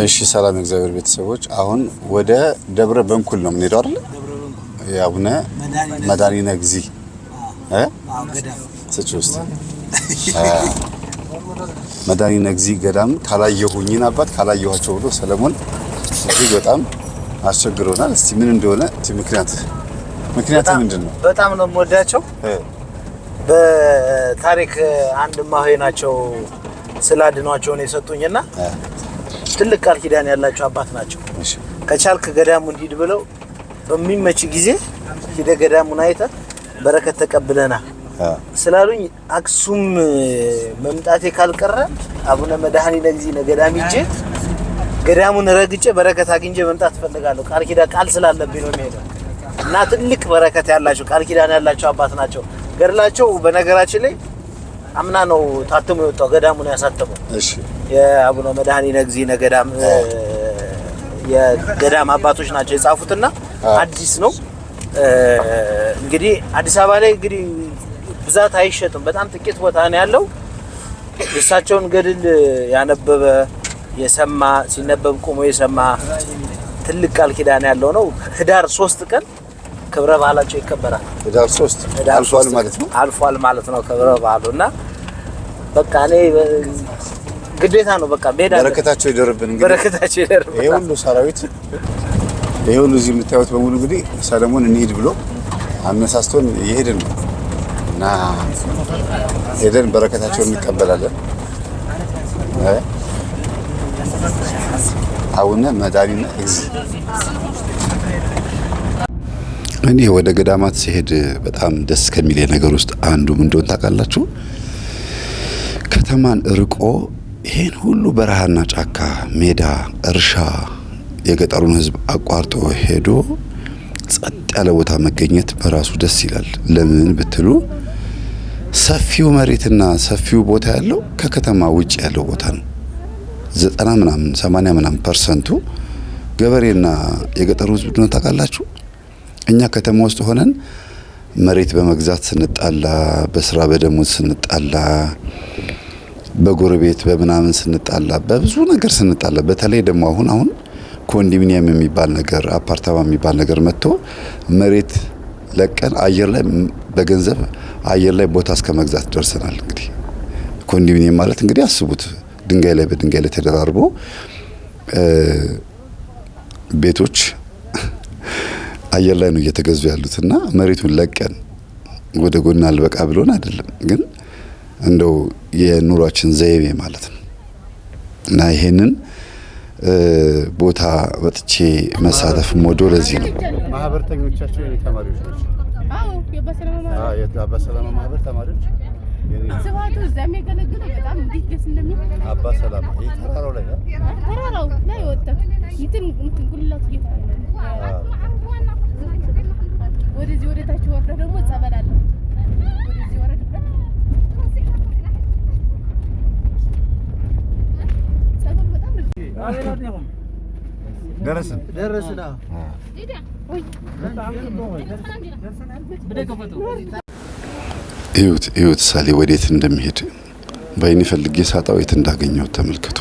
እሺ ሰላም እግዚአብሔር ቤተሰቦች አሁን ወደ ደብረ በንኩል ነው የምንሄደው አይደል? ያቡነ መድኃኒነ እግዚእ ስጭውስጥ መድኃኒነ እግዚእ ገዳም ካላየሁኝን አባት ካላየኋቸው ብሎ ሰለሞን እዚህ በጣም አስቸግሮናል። እስቲ ምን እንደሆነ ምክንያት ምንድነው? በጣም ነው የምወዳቸው። በታሪክ አንድ ማሆይ ናቸው ስላድኗቸው ነው የሰጡኝና ትልቅ ቃል ኪዳን ያላቸው አባት ናቸው። ከቻልክ ገዳሙን ሂድ ብለው በሚመች ጊዜ ሂደ ገዳሙን አይተህ በረከት ተቀብለና ስላሉኝ አክሱም መምጣቴ ካልቀረ አቡነ መድኃኒነ እግዚእ ገዳም ሂጄ ገዳሙን ረግጬ በረከት አግኝቼ መምጣት ፈልጋለሁ። ቃል ስላለብኝ ነው የሚሄደው እና ትልቅ በረከት ያላቸው ቃል ኪዳን ያላቸው አባት ናቸው። ገድላቸው በነገራችን ላይ አምና ነው ታትሞ የወጣው ገዳሙን ያሳተመው። እሺ የአቡነ መድኃኒነ እግዚእ ገዳም የገዳም አባቶች ናቸው የጻፉትና አዲስ ነው። እንግዲህ አዲስ አበባ ላይ እንግዲህ ብዛት አይሸጥም፣ በጣም ጥቂት ቦታ ነው ያለው። እሳቸውን ገድል ያነበበ የሰማ ሲነበብ ቆሞ የሰማ ትልቅ ቃል ኪዳን ያለው ነው። ህዳር 3 ቀን ክብረ በዓላቸው ይከበራል። ህዳር 3 አልፏል ማለት ነው። አልፏል ማለት ነው ክብረ በዓሉና በቃ እኔ ግዴታ ነው በቃ ሜዳ በረከታቸው ይደርብን። እንግዲህ በረከታቸው ይደርብን። ይሄ ሁሉ ሰራዊት ይሄ ሁሉ እዚህ የምታዩት በሙሉ እንግዲህ ሰለሞን እንሂድ ብሎ አነሳስቶን እየሄድን ነው እና ሄደን በረከታቸውን እንቀበላለን። አቡነ መድኃኒነ እግዚእ እኔ ወደ ገዳማት ሲሄድ በጣም ደስ ከሚል ነገር ውስጥ አንዱ ምን እንደሆነ ታውቃላችሁ? ከተማን ርቆ ይሄን ሁሉ በረሃና ጫካ፣ ሜዳ፣ እርሻ የገጠሩን ሕዝብ አቋርጦ ሄዶ ጸጥ ያለ ቦታ መገኘት በራሱ ደስ ይላል። ለምን ብትሉ ሰፊው መሬትና ሰፊው ቦታ ያለው ከከተማ ውጭ ያለው ቦታ ነው። 80% ገበሬና የገጠሩ ሕዝብ ነው ታውቃላችሁ። እኛ ከተማ ውስጥ ሆነን መሬት በመግዛት ስንጣላ፣ በስራ በደሞዝ ስንጣላ፣ በጎረቤት በምናምን ስንጣላ፣ በብዙ ነገር ስንጣላ፣ በተለይ ደግሞ አሁን ኮንዶሚኒየም የሚባል ነገር አፓርታማ የሚባል ነገር መጥቶ መሬት ለቀን አየር ላይ በገንዘብ አየር ላይ ቦታ እስከ መግዛት ደርሰናል። እንግዲህ ኮንዶሚኒየም ማለት እንግዲህ አስቡት ድንጋይ ላይ በድንጋይ ላይ ተደራርቦ ቤቶች አየር ላይ ነው እየተገዙ ያሉትና መሬቱን ለቀን ወደ ጎን አልበቃ ብሎን አይደለም፣ ግን እንደው የኑሯችን ዘይቤ ማለት ነው። እና ይሄንን ቦታ ወጥቼ መሳተፍ ሞዶ ለዚህ ነው። ማህበርተኞቻቸው የኔ ተማሪዎች ናቸው። አዎ የአባሰላማ ማህበር ተማሪዎች ስባቱ ዘሜ ገለግለ በጣም እንዴት ደስ እንደሚል አባሰላማ ይሄ ተራራው ላይ ወጣ ይትን ጉልላት ይታያል። ወደዚህ ወደ ታች ወርደ ደግሞ ጸበል አለ። ወደዚህ ወረደ ጸበል በጣም ደረስና እዩት ሳሌ ወዴት እንደሚሄድ በአይኔ ፈልጌ ሳጣው የት እንዳገኘው ተመልከቱ።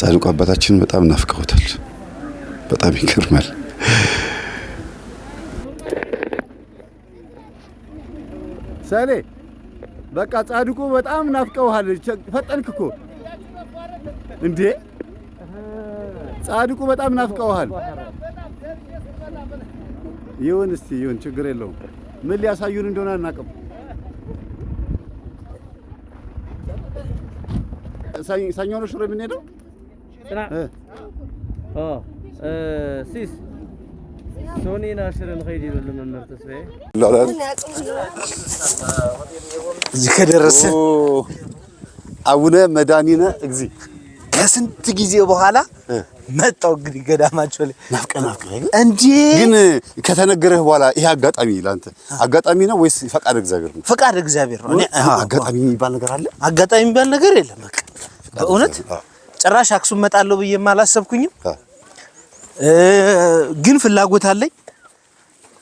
ጻድቁ አባታችን በጣም ናፍቀውታል። በጣም ይገርማል። ሳሌ በቃ ጻድቁ በጣም ናፍቀውሃል። ፈጠንክ እኮ እንዴ! ጻድቁ በጣም ናፍቀውሃል። ይሁን እስቲ ይሁን፣ ችግር የለውም። ምን ሊያሳዩን እንደሆነ አናውቅም። ሰኞ ነው ሽሮ የምንሄደው። ሲስ ሶኒና ሽረን ኸይዲ ለመመር ተስፋዬ እዚህ ከደረሰ አቡነ መድኃኒነ እግዚእ ከስንት ጊዜ በኋላ መጣው። እንግዲህ ገዳማቸው ላይ ናፍቀናል እንዴ! ግን ከተነገረህ በኋላ ይሄ አጋጣሚ ላንተ አጋጣሚ ነው ወይስ ፈቃድ እግዚአብሔር ነው? ፈቃድ እግዚአብሔር ነው። እኔ አጋጣሚ የሚባል ነገር አለ? አጋጣሚ የሚባል ነገር የለም። በቃ በእውነት ጭራሽ አክሱም መጣለው ብዬ ማላሰብኩኝም፣ ግን ፍላጎት አለኝ።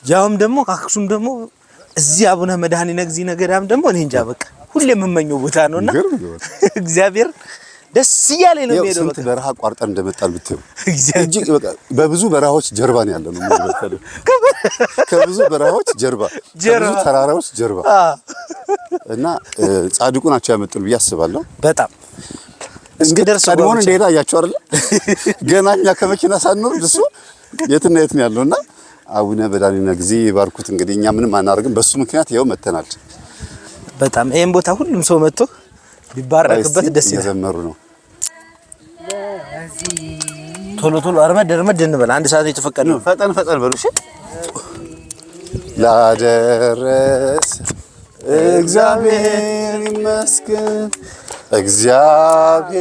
ያውም ደግሞ አክሱም ደግሞ እዚህ አቡነ መድኃኒነ እግዚእ ገዳም ደግሞ እኔ እንጃ በቃ ሁሌ የምመኘው ቦታ ነውና እግዚአብሔር ደስ እያለኝ ነው የሚሄደው። ስንት በረሃ ቋርጠን እንደመጣን ብትዩ እጅግ በቃ በብዙ በረሃዎች ጀርባ ነው ያለነው። ከብዙ በረሃዎች ጀርባ፣ ከብዙ ተራራዎች ጀርባ እና ጻድቁ ናቸው ያመጡን ብዬ አስባለሁ። በጣም እስከደርስ ቀድሞን እንደሄደ አያችሁ አይደል? ገና እኛ ከመኪና ሳንወርድ እሱ የትና የት ነው ያለውና አቡነ በዳኒና ጊዜ ይባርኩት። እንግዲህ እኛ ምንም አናደርግም፣ በሱ ምክንያት ይኸው መተናል። በጣም ይሄን ቦታ ሁሉም ሰው መጥቶ ቢባረክበት ደስ ይላል። እየዘመሩ ነው። ቶሎ ቶሎ አርመድ እንበል። አንድ ሰዓት የተፈቀደው ፈጠን በሉ እሺ። ላደረሰ እግዚአብሔር ይመስገን፣ እግዚአብሔር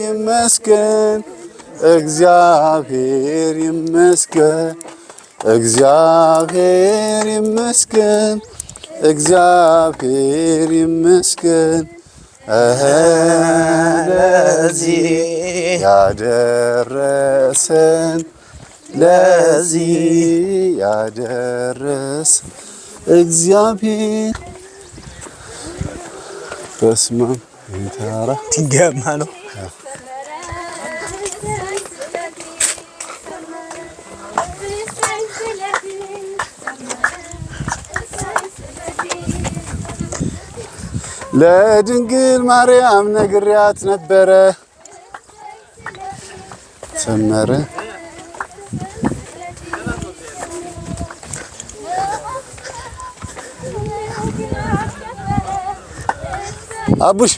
ይመስገን፣ እግዚአብሔር ይመስገን፣ እግዚአብሔር ይመስገን፣ እግዚአብሔር ይመስገን። ለዚህ ያደረሰን ለዚህ ያደረሰን እግዚአብሔር በስመ አብ ተራራ ድንጋያማ ነው። ለድንግል ማርያም ነግሪያት ነበረ ሰመረ አቡሽ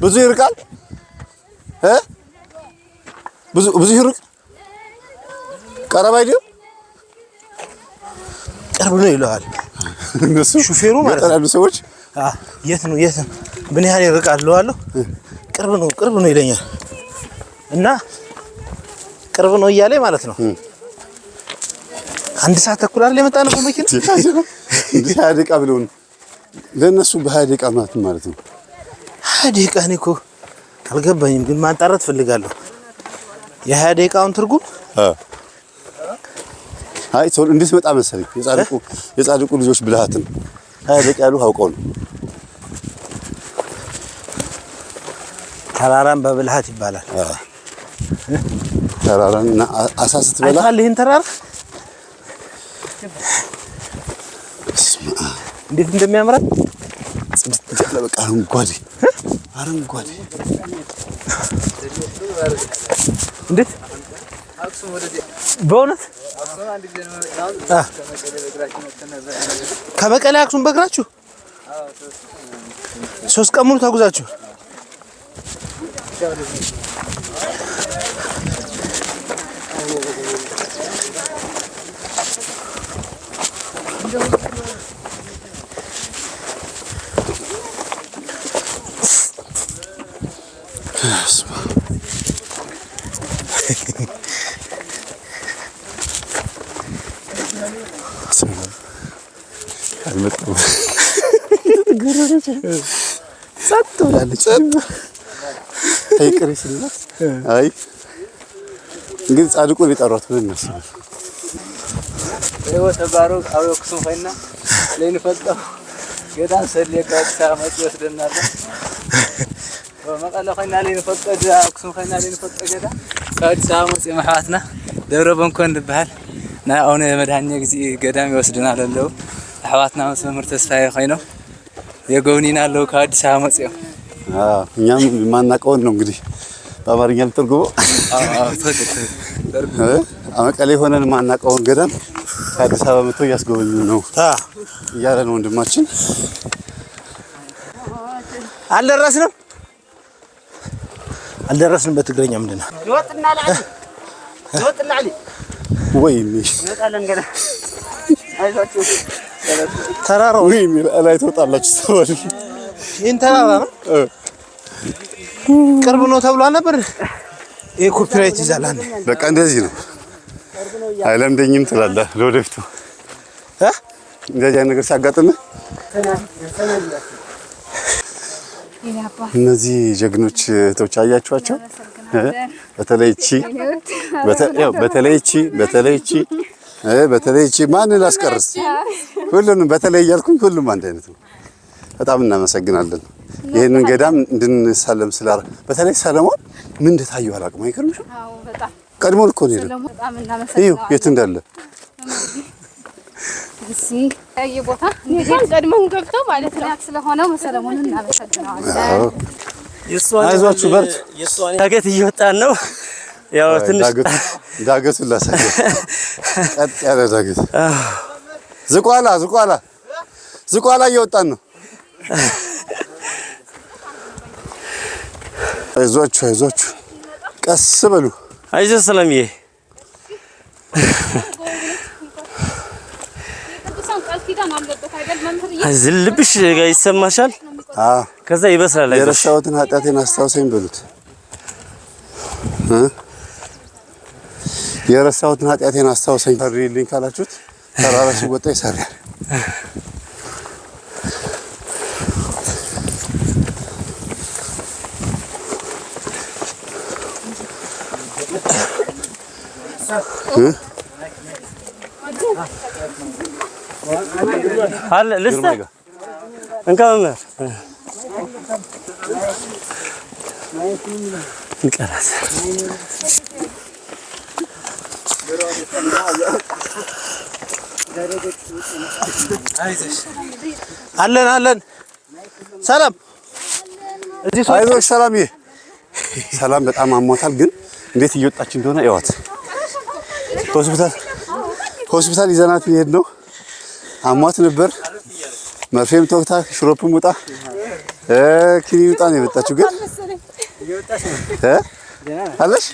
ብዙ ይርቃል ብዙ ይርቅ ቀረብ አይደል? ቅርብ ነው ይለዋል እነሱ ሹፌሩ ማለት ነው። ሰዎች የት ነው ምን ያህል ይርቃል እለዋለሁ። ቅርብ ነው ይለኛል እና ቅርብ ነው እያለኝ ማለት ነው። አንድ ሰዓት ተኩል አይደል የመጣ ነው በመኪና እንዴ? 20 ደቂቃ ብለውን ለነሱ በ20 ደቂቃ ማለት ነው። 20 ደቂቃ እኔ እኮ አልገባኝም፣ ግን ማጣራት ፈልጋለሁ የ20 ደቂቃውን ትርጉም። አይ ቶሎ እንዴት መጣ መሰለኝ የጻድቁ ልጆች ብልሃትን 20 ደቂቃ ያሉ አውቀው ነው። ተራራን በብልሃት ይባላል። ተራራና አሳ ስትበላ አይታል ይሄን ተራራ እንዴት እንደሚያምር ጽድት ያለ በቃ አረንጓዴ እንዴት በእውነት ከመቀሌ አክሱም በእግራችሁ 3 ቀን ሙሉ ተጉዛችሁ? አይ እንግዲህ ጻድቁን ሊጠሯት ብለን እናስባለን። ተባረክ አክሱም ሆይና ለይንፈጣው ገዳም ሰልየካ ሳመጥ ይወስደናል። ወመቀለ ሆይና ለይንፈቀድ አክሱም ሆይና ለይንፈቀድ ገዳም ከአዲስ አበባ መጽ የማህዋትና ደብረ በንኮን ልባል ና አሁን መድኃኛ ጊዜ ገዳም ይወስደናል አለው። አህዋትና መስመር ተስፋዬ ሆይነው የጎብኒና አለው ከአዲስ አበባ መጽ እኛም የማናውቀውን ነው እንግዲህ በአማርኛ ልተርጉመው። መቀሌ ሆነን የማናውቀውን ገዳም ከአዲስ አበባ መጥቶ እያስጎበኙ ነው እያለ ነው ወንድማችን። አልደረስንም። በትግረኛ ምንድን ነው? ይወጥና አሊ ወይ ይወጣለን ገና አይዟችሁ ተራራው ወይ ላይ ትወጣላችሁ ተባለ። ይሄን ተራራ ነው ቅርብ ነው ተብሏል ነበር። ይሄ ኮፒራይት ይዛል። አንዴ በቃ እንደዚህ ነው። አይለምደኝም ትላለህ ለወደፊቱ እንደዚህ አይነት ነገር ሲያጋጥም እነዚህ ጀግኖች እህቶች አያችኋቸው። በተለይ እቺ ማን ላስቀርስ? ሁሉንም በተለይ እያልኩኝ ሁሉም አንድ አይነት ነው። በጣም እናመሰግናለን። ይሄንን ገዳም እንድንሳለም ስላረ በተለይ ሰለሞን ምን እንደታየው አላውቅም። አይገርምሽም? አዎ በጣም ቀድሞን እኮ ነው ሰለሞን በጣም እናመሰግናለን። የት እንዳለ እሺ ቦታ እንግዲህ ቀድመን ገብተው ማለት ነው ስለሆነው ሰለሞንን እናመሰግናለን። አይዟችሁ በርቱ። ዳገት እየወጣን ነው። ያው ትንሽ ዳገቱን ላሳየው። ቀጥ ያለ ዳገት ዝቋላ እየወጣን ነው። አይዟችሁ ቀስ በሉ። አይዞህ ሰላምዬ። ልብሽ ይሰማሻል። ከዛ ይበስላል። የረሳሁትን ኃጢአቴን አስታውሰኝ በሉት። የረሳሁትን ኃጢአቴን አስታውሰኝ ፈሪልኝ ካላችሁት ተራራ ሲወጣ ይሰራል። አለ ልስተ እንካ መምህር እንቀራስ አለን ሰላም አይዞሽ ሰላምዬ። ሰላም በጣም አሟታል፣ ግን እንዴት እየወጣች እንደሆነ እዋት። ሆስፒታል ይዘናት ሊሄድ ነው። አሟት ነበር። መርፌም ተወግታ ሽሮፕም ውጣ ክኒን ውጣ ነው የመጣችው። ግን አለሽ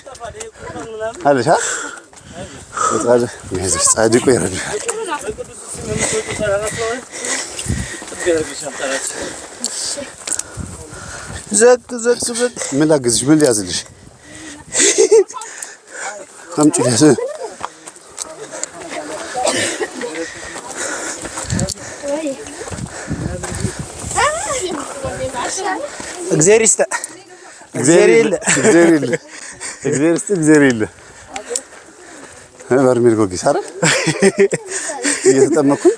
ጻድቁ ይረዳል። ዘግ ምን ላግዝሽ? ምን ሊያዝልሽ? አምጪ ያዝ። እግዚአብሔር ይስጥ። እግዚአብሔር ይስጥ። በርሜል ጎጊስ አይደል እየተጠመኩኝ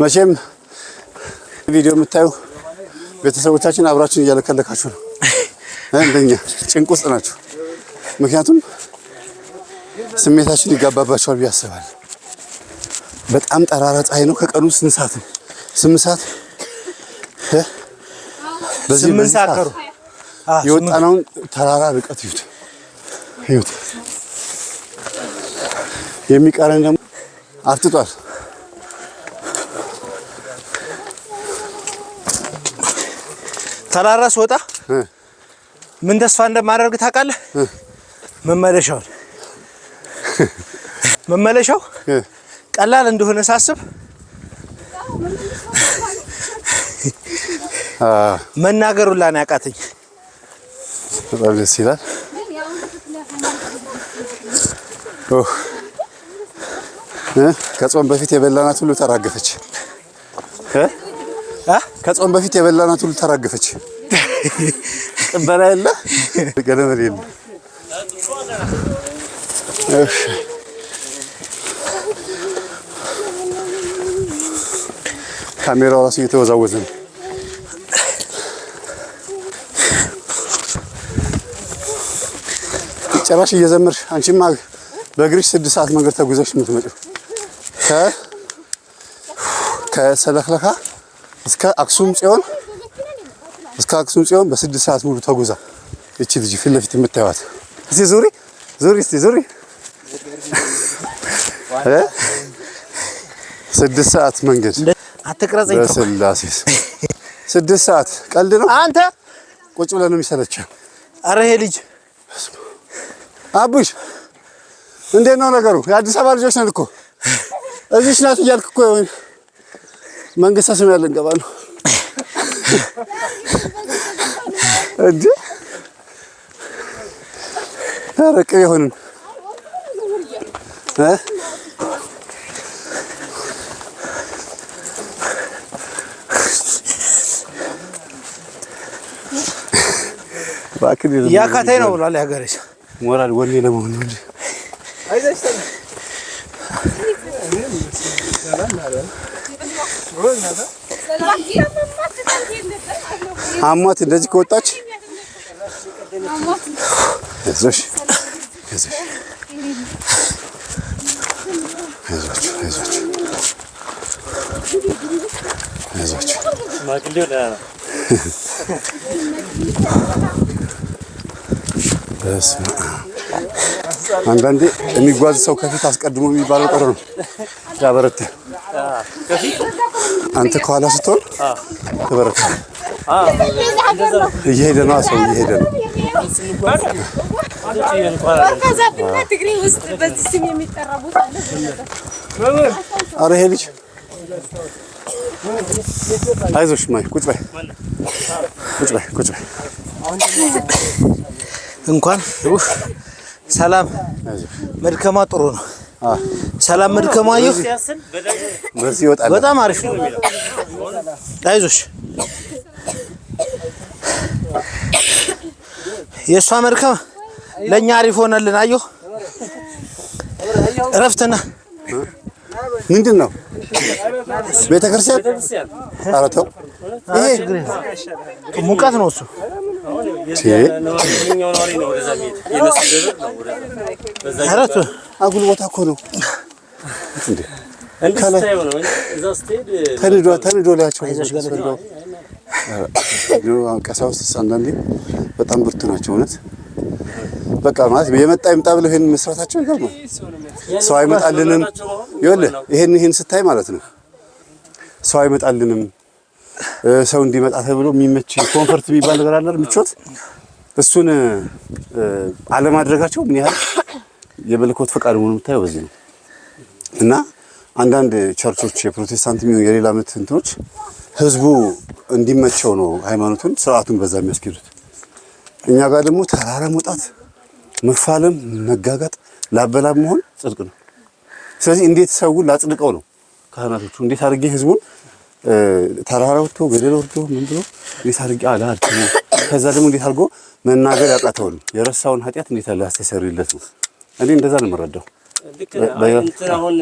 መቼም ቪዲዮ የምታዩ ቤተሰቦቻችን አብራችን እያለከለካችሁ ነው። እንደኛ ጭንቅ ውስጥ ናችሁ። ምክንያቱም ስሜታችን ይጋባባቸዋል ብዬ አስባለሁ። በጣም ጠራራ ፀሐይ ነው። ከቀኑ 8 ሰዓት ነው። 8 ሰዓት በዚህ 8 ሰዓት ከሩ የወጣነውን ተራራ ርቀት ይዩት። የሚቀረን ደግሞ አፍጥጧል። ተራራ ስወጣ ምን ተስፋ እንደማደርግ ታውቃለህ? መመለሻው ቀላል እንደሆነ ሳስብ መናገሩ ላን ያቃተኝ። በጣም ደስ ይላል። ከጾም በፊት የበላናት ሁሉ ተራገፈች። ከጾም በፊት የበላናት ሁሉ ተራገፈች። ቅበላ የለ ገለመል የለ። ካሜራው ራሱ እየተወዛወዘ ነው። ጭራሽ እየዘመርሽ አንቺማ በእግርሽ 6 ሰዓት መንገድ ተጉዘሽ የምትመጪው ከሰለክለካ እስከ አክሱም ጽዮን በ6 ሰዓት ሙሉ ተጉዛ እቺ ልጅ ፊት ለፊት የምታዩት። እስቲ ዙሪ 6 ሰዓት መንገድ አትቅረጸኝ። በስላሴ 6 ሰዓት ቀልድ ነው። አንተ ቁጭ ብለን ነው የሚሰለቸው። አረ ይሄ ልጅ አቡሽ እንዴት ነው ነገሩ? የአዲስ አበባ ልጆች ነን እኮ እዚህሽ ናት እያልክ እኮ መንግስተ ሰማያት ልንገባ ነው እንዴ? አረቀ ይሆንን ያካታይ ነው ብሏል ያገረሽ ሞራል ወኔ ለመሆን እንጂ አሟት እንደዚህ ከወጣች እዞሽ አንዳንዴ የሚጓዝ ሰው ከፊት አስቀድሞ የሚባለው ጥሩ ነው። ያበረታ አንተ ከኋላ ስትሆን ተበረታ። እየሄደ ነው ሰው እየሄደ ነው። ኧረ ይሄ ልጅ አይዞሽ ማይ ቁጭ በይ እንኳን ሰላም መድከማ ጥሩ ነው። ሰላም መድከማ አየሁ በዚህ ይወጣል። በጣም አሪፍ ነው። አይዞሽ የሷ መድከማ ለኛ አሪፍ ሆነልን። አየሁ እረፍትና ምንድን ነው ቤተክርስቲያን? ኧረ ተው ይሄ ሙቀት ነው እሱ። አጉል ቦታ እኮ ነው። ተንዶ ላያቸው ቀሳውስት አንዳንዴ በጣም ብርቱ ናቸው እውነት። በቃ ማለት የመጣ ይምጣ ብለው ይሄን መስራታቸው ይገርማል። ሰው አይመጣልንም። ይኸውልህ ይሄን ስታይ ማለት ነው ሰው አይመጣልንም። ሰው እንዲመጣ ተብሎ የሚመች ኮምፎርት የሚባል ነገር አለ፣ ምቾት። እሱን አለማድረጋቸው ምን ያህል የመለኮት ፈቃድ መሆኑን የምታየው በዚህ ነው። እና አንዳንድ ቸርቾች የፕሮቴስታንት የሚሆኑ የሌላ እምነት እንትኖች ህዝቡ እንዲመቸው ነው ሃይማኖቱን ስርዓቱን በዛ የሚያስኬዱት። እኛ ጋር ደግሞ ተራራ መውጣት፣ መፋለም፣ መጋጋጥ፣ ላበላብ መሆን ጽድቅ ነው። ስለዚህ እንዴት ሰውን ላጽድቀው ነው ካህናቶቹ እንዴት አድርጌ ህዝቡን ተራራ ወጥቶ ገደል ወርዶ ምን ብሎ እንዴት አድርጌ አላልኩ። ከዛ ደግሞ እንዴት አድርጎ መናገር ያቃተውን የረሳውን ኃጢአት እንዴት አለ አስተሰርይለት ነው። እኔ እንደዛ ነው የምረዳው። እንትን አሁን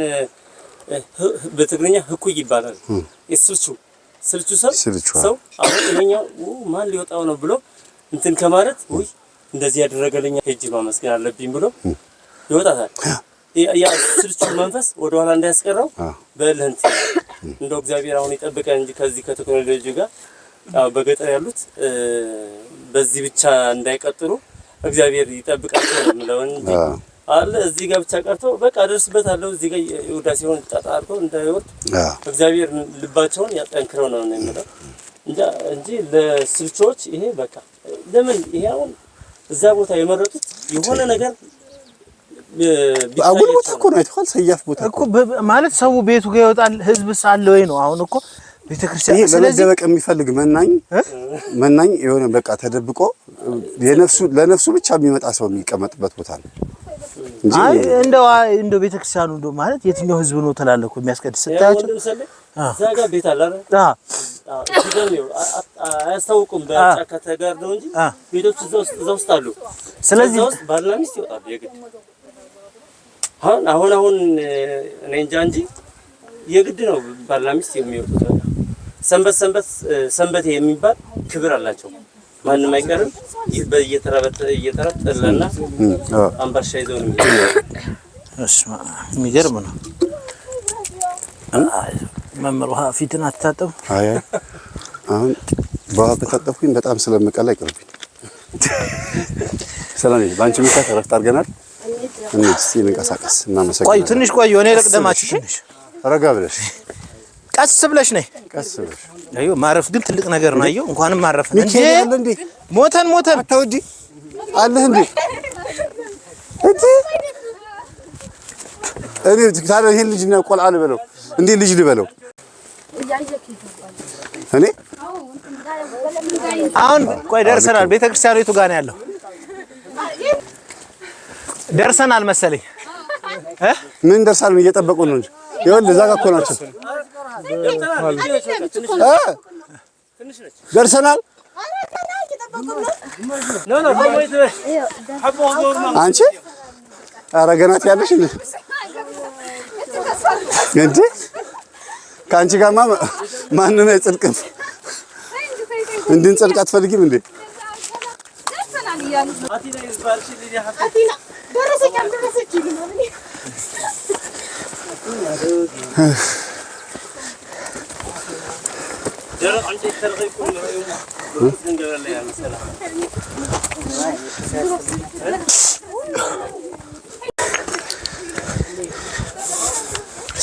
በትግርኛ ህኩይ ይባላል። ስልቹ ሰው አሁን እኛው ማን ሊወጣው ነው ብሎ እንትን ከማለት ወይ እንደዚህ ያደረገልኝ ሄጂ ማመስገን አለብኝ ብሎ ይወጣታል። ያ ስልቹ መንፈስ ወደ ኋላ እንዳያስቀረው በእልህንት እንደው እግዚአብሔር አሁን ይጠብቀን እንጂ ከዚህ ከቴክኖሎጂ ጋር በገጠር ያሉት በዚህ ብቻ እንዳይቀጥሉ እግዚአብሔር ይጠብቃቸው ነው እንጂ አለ እዚህ ጋር ብቻ ቀርቶ በቃ ደርስበታለሁ እዚህ ጋር ይወዳ ሲሆን ተጣጣርቶ እንዳይወርድ እግዚአብሔር ልባቸውን ያጠንክረው ነው የሚለው እንጂ ለስልቾች ይሄ በቃ ለምን ይሄ አሁን እዛ ቦታ የመረጡት የሆነ ነገር አጉል ቦታ እኮ ነው አይተዋል። ሰያፍ ቦታ እኮ ማለት ሰው ቤቱ ጋር ይወጣል። ህዝብ ሳለ ወይ ነው አሁን እኮ ቤተክርስቲያን ስለዚህ ለመደበቅ የሚፈልግ መናኝ የሆነ በቃ ተደብቆ ለነፍሱ ብቻ የሚመጣ ሰው የሚቀመጥበት ቦታ ነው እንጂ እንደው ቤተክርስቲያኑ እንደው ማለት የትኛው ህዝብ ነው ተላለኩ የሚያስቀድስ ስታያቸው ዛጋ ቤት አለ አይደል? አያስታውቁም በጫካ ተጋር ነው እንጂ ቤቶች እዛ ውስጥ አሉ። ስለዚህ ባልና ሚስት ይወጣሉ የግድ አሁን እኔ እንጃ እንጂ የግድ ነው ባልና ሚስት የሚወጡት። ሰንበት የሚባል ክብር አላቸው። ማንንም አይቀርም። እየተረጠለና አምባሻ ይዘው ነው የሚገርም ነው። መምህር ውሃ ፊትን አትታጠብ? አይ አሁን በውሃ ከታጠብኩኝ በጣም ስለምቀላ ይቀርብኝ። ሰላም ነኝ። ባንቺ ምክንያት እረፍት አድርገናል። እስኪ እንንቀሳቀስ እና መሰግናለሁ። ቆይ ትንሽ ቆይ። እኔ ልቅደማችሁ ትንሽ ረጋ ብለሽ ቀስ ብለሽ ነይ። ቀስ ብለሽ አዩ ማረፍ ግን ትልቅ ነገር ነው። አዩ እንኳንም ማረፍ እንጂ ሞተን አታውዲ አለህ እንዴ እኔ ታዲያ ይሄን ልጅ ነው ቆልዓ ልበለው እንዴ ልጅ ልበለው እኔ አሁን ቆይ ደርሰናል። ቤተክርስቲያኑ የቱ ጋር ነው ያለው? ደርሰናል መሰለኝ። ምን ደርሳለን? እየጠበቁ ነው እንጂ ይኸውልህ እዛ ጋር እኮ ናቸው። ደርሰናል። አንቺ ኧረ ገና ትያለሽ እንዴ? እንዴ ካንቺ ጋማ ማንንም አይጽድቅም። እንድንጸድቅ አትፈልጊም እንዴ?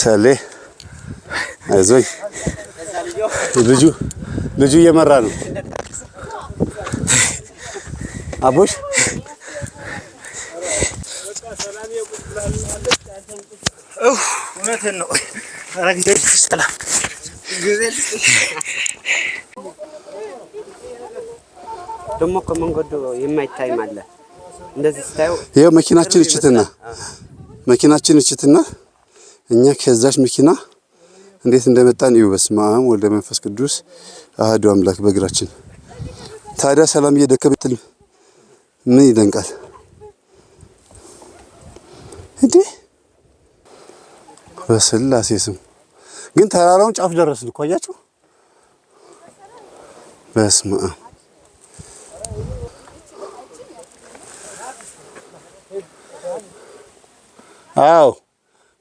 ሰሌ አይዞኝ ልጁ እየመራ ነው። አቦሽ እውነትን ነው። አረግዘሽ ሰላም ደሞ ከመንገዱ የማይታይ ማለት እንደዚህ ስታዩ ይሄው መኪናችን እችትና እኛ ከዛች መኪና እንዴት እንደመጣን እዩ። በስመ አብ ወልደ መንፈስ ቅዱስ አሐዱ አምላክ በእግራችን። ታዲያ ሰላም እየደከመትል ምን ይደንቃል እንዴ? በስላሴ ስም ግን ተራራውን ጫፍ ደረስን እኮ አያችሁ። በስመ አብ አዎ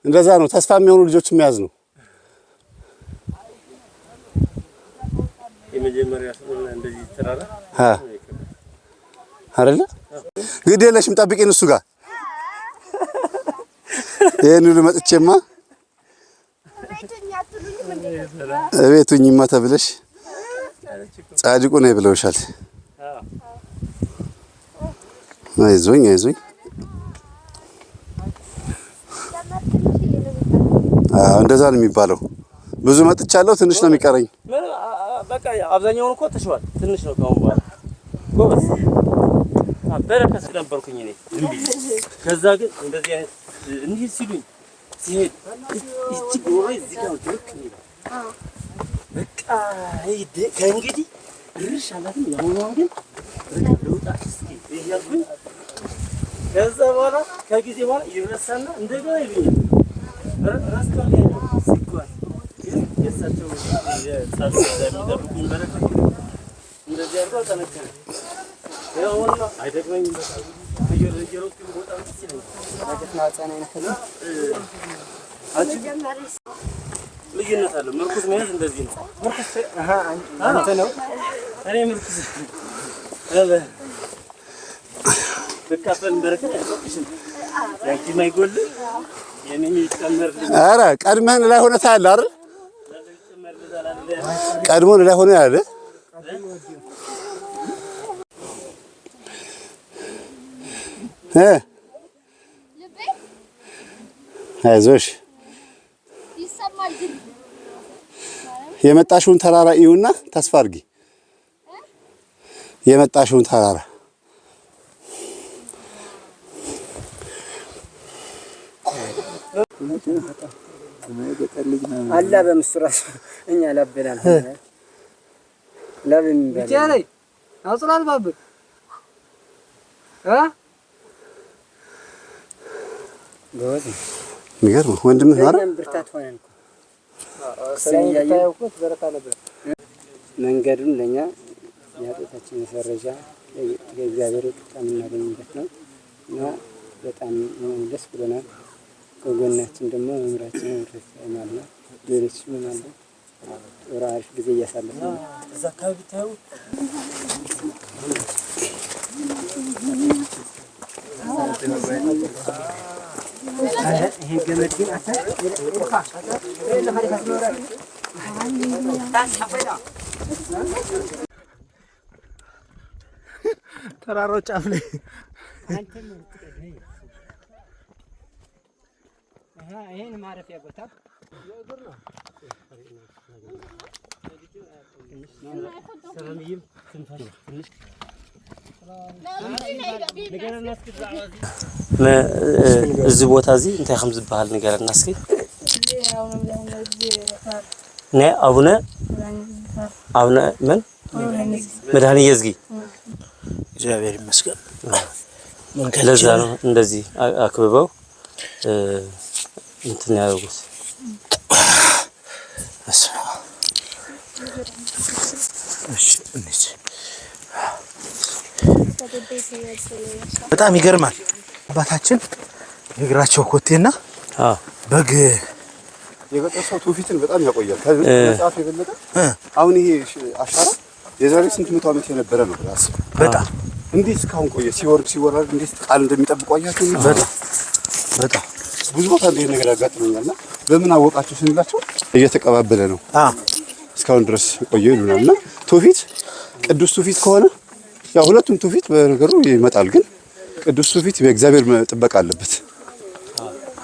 እንደዛ ነው። ተስፋ የሚሆኑ ልጆች የሚያዝ ነው። የመጀመሪያ ስለሆነ እንደዚህ ተራራ አይደለ? ግድ የለሽም ጠብቂን እሱ ጋር ይሄን ሁሉ መጥቼማ እቤቱኝማ ተብለሽ ጻድቁ ነኝ ብለውሻል። አይዞኝ እንደዛ ነው የሚባለው። ብዙ መጥቻለሁ፣ ትንሽ ነው የሚቀረኝ። በቃ አብዛኛውን እኮ ተሽዋል፣ ትንሽ ነው ካሁን በኋላ ጎበዝ። በረከት ነበርኩኝ እኔ ከዛ ግን እንደዚህ አይነት እንዲህ ሲሉኝ ሲሄድ እቺ ጎበዝ እዚህ ጋር ድርቅ ይላል። በቃ ሄደ ከእንግዲህ ድርሽ አላትም። ያሁን ግን ለውጣ እስኪ ይያልኩኝ ከዛ በኋላ ከጊዜ በኋላ ይረሳና እንደገና ይሉኛል። ራስካል ያለው ሲጓዝ ግን የሳቸው የጻድቅ የሚደርጉኝ በረከት እንደዚህ አድርገው ተነከረ። ያውና አይደግመኝም። በቃ የሮጥ ቦታ ሲል ልዩነት አለው። ምርኩዝ መያዝ እንደዚህ ነው። አንተ ነው እኔ ምርኩዝ በካፈል በረከት አይቆጥሽም። ያንቺ ማይጎል የኔ ይጨመር። ኧረ ቀድመን ላይ ሆነ ታያለ አይደል? ቀድሞን ላይ ሆነ ያለ አይዞሽ የመጣሽውን ተራራ እዩና ተስፋ አድርጊ። የመጣሽውን ተራራ አላ በምስራስ እኛ ላበላል ለምን በላይ አውጥላል ባብ ጎዝ የሚገርም ወንድም ነው አይደል? ብርታት ሆነን ሰያየውኩት በረካ ነበር። መንገዱን ለኛ ያጠታችን መሰረጃ የእግዚአብሔር ቁጣ የምናገኝበት ነው እና በጣም ደስ ብሎናል። ከጎናችን ደግሞ መምራችን ማለት ነው። ሌሎችም ማለት ጥሩ አሪፍ ጊዜ እያሳለፍን ነው። እዛ አካባቢ ታዩ ይሄ ገመድ ግን ተራራው ጫፍ ላይ ይሄን ማረፊያ ቦታ ሰላምዬም ትንፋሽ ትንሽ እዚህ ቦታ እዚህ እንታይ ከም ዝበሃል ንገረና እስኪ። ናይ አቡነ ምን መድኃኔ የዝጊ እግዚአብሔር ይመስገን። ለዛ ነው እንደዚህ አክብበው እንትን ያደርጉት። በጣም ይገርማል። አባታችን የእግራቸው ኮቴና በግ የገጠር ሰው ትውፊትን በጣም ያቆያል። ከመጽሐፍ የበለጠ አሁን ይሄ አሻራ የዛሬ ስንት መቶ ዓመት የነበረ ነው። ራስ በጣም እንዴት እስካሁን ቆየ? ሲወርድ እንዴት ቃል እንደሚጠብቁ አያችሁ። በጣም ብዙ ቦታ እንደ ነገር ያጋጥመኛልና በምን አወቃችሁ ስንላቸው እየተቀባበለ ነው እስካሁን ድረስ ቆየው ይሉናልና ትውፊት ቅዱስ ትውፊት ከሆነ ያው ሁለቱም ትውፊት በነገሩ ይመጣል። ግን ቅዱስ ትውፊት በእግዚአብሔር ጥበቃ አለበት።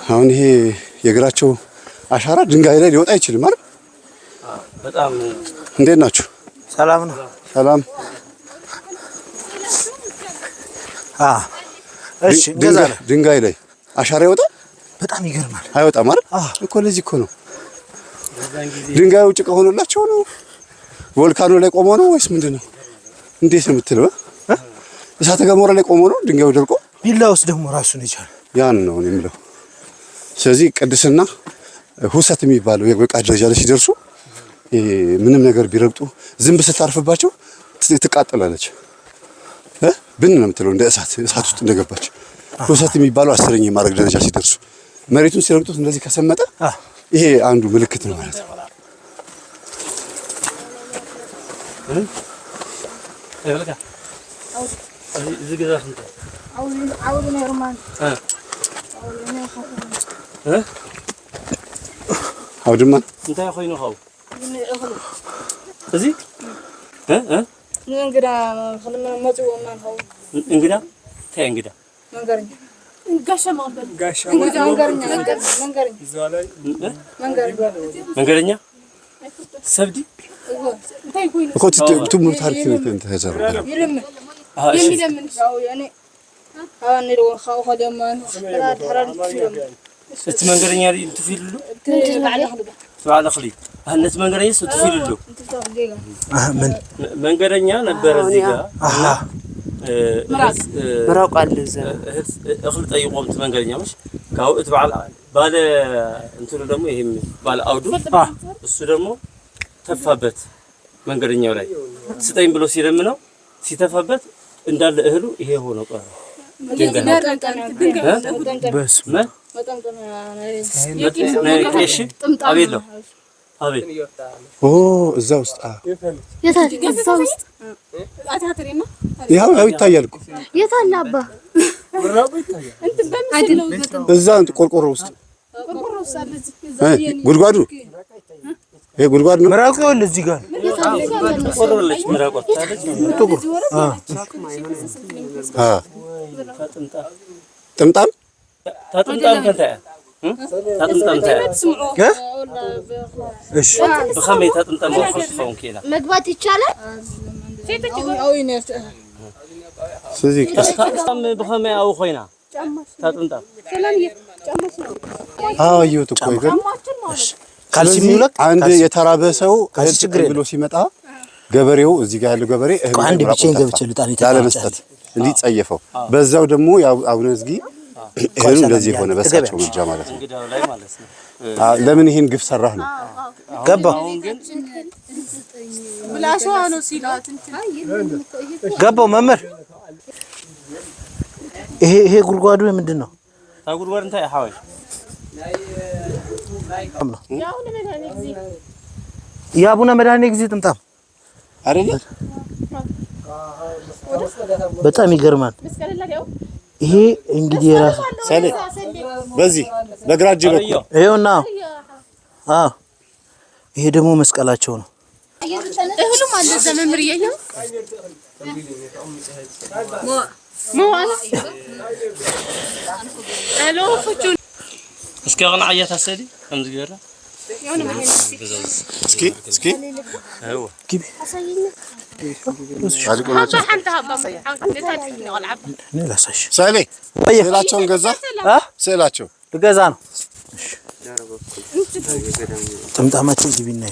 አሁን ይሄ የእግራቸው አሻራ ድንጋይ ላይ ሊወጣ አይችልም አይደል? በጣም እንዴት ናችሁ? ሰላም ነው። ሰላም። እሺ ድንጋይ ላይ አሻራ ይወጣል? በጣም ይገርማል። አይወጣም አይደል? እኮ ለዚህ እኮ ነው ድንጋዩ ጭቃ ሆኖላቸው ነው። ቮልካኖ ላይ ቆሞ ነው ወይስ ምንድነው? እንዴት ነው የምትለው? እሳተ ገሞራ ላይ ቆሞ ነው ድንጋዩ ደርቆ? ቢላውስ ደግሞ ራሱን ይቻላል። ያን ነው እኔ የምለው። ስለዚህ ቅድስና ሁሰት የሚባለው የበቃ ደረጃ ላይ ሲደርሱ ምንም ነገር ቢረግጡ ዝንብ ስታርፍባቸው ትቃጠላለች። ብን ነው የምትለው እንደ እሳት ውስጥ እንደገባች። ሁሰት የሚባለው 10ኛ የማድረግ ደረጃ ሲደርሱ መሬቱን ሲረግጡት እንደዚህ ከሰመጠ ይሄ አንዱ ምልክት ነው ማለት ነው። አውድማ እንታይ ኮይኑ ኸው እዚ እንግዳ خلنا መጽው ማን ኸው እንግዳ ታይ እንግዳ መንገርኛ መንገረኛ ሰብዲ እኮ ትም ታሪክ እንትን ተዘራ የሚለምን ያው ያኔ አሁን ነው ኸው ኸደማን እቲ መንገረኛ እንትፊልሉ ተባለ خلي አነት መንገረኛ ስትፊልሉ ምን መንገረኛ ነበር እዚህ ጋር ምራቅ አለ እዛ እኽል ጠይቆም መንገረኛ መሽ ካው እትባለ ባለ እንትሉ ደግሞ ይሄም ባለ አውዱ እሱ ደግሞ ተፋበት መንገረኛው ላይ ስጠኝ ብሎ ሲለምነው ሲተፋበት እንዳለ እህሉ ይሄ ሆኖ ቀረ። በስመ አቤት አቤት እዛ ውስጥ ያው ይታያል እኮ የታለ አባ እዛ ቆርቆሮ ውስጥ ጉድጓዱ ይሄ ጉድጓድ ነው። ምራቁ ይወል እዚህ ጋር ቆርቆሮለች ምራቁ ታለች ጥቁር ጥምጣም ታጥምጣም ከንታ ታጥምጣም ታ እሺ በኸመይ ታጥምጣም ወፍስፈውን ኬላ መግባት ይቻላል። ስለዚህ ታጥምጣም በኸመይ አው ኮይና ታጥምጣም ይወጡ እኮ ይገርም። ካልሲ የሚውለቅ አንድ የተራበ ሰው ችግር ብሎ ሲመጣ ገበሬው እዚህ ጋር ያለው ገበሬ አንድ ብቻዬን ገብቼ ልጣን ያለመስጠት እንዲጸየፈው በዛው ደግሞ ያው አቡነ ዝጊ ይሄን እንደዚህ ሆነ በሳቸው ምርጫ ማለት ነው። እንግዳው ላይ ማለት ነው። ለምን ይሄን ግፍ ሰራህ ነው ገባ ብላሽዋ ነው ሲላት ገባው መምህር ይሄ ጉድጓዱ ምንድን ነው? ታጉድጓድ እንታይ ሓወይ የአቡነ መድኃኒዓለም ጊዜ ጥምጣም አይደለ? በጣም ይገርማል። ይሄ እንግዲህ የራሱ ሰሌ በዚህ በግራ እጅ በኩል ይሄውና ይሄ ደግሞ መስቀላቸው ነው። እህሉም አለ ዘመምር ይያየው አሎ ፍቹ እስኪ አሁን አያታ ሰዲ ከምዝ ገራ እስኪ አይዋ ግቢ ሰሌ ስዕላቸውን ገዛ ስዕላቸው ልገዛ ነው። ጥምጣማቸው ግቢና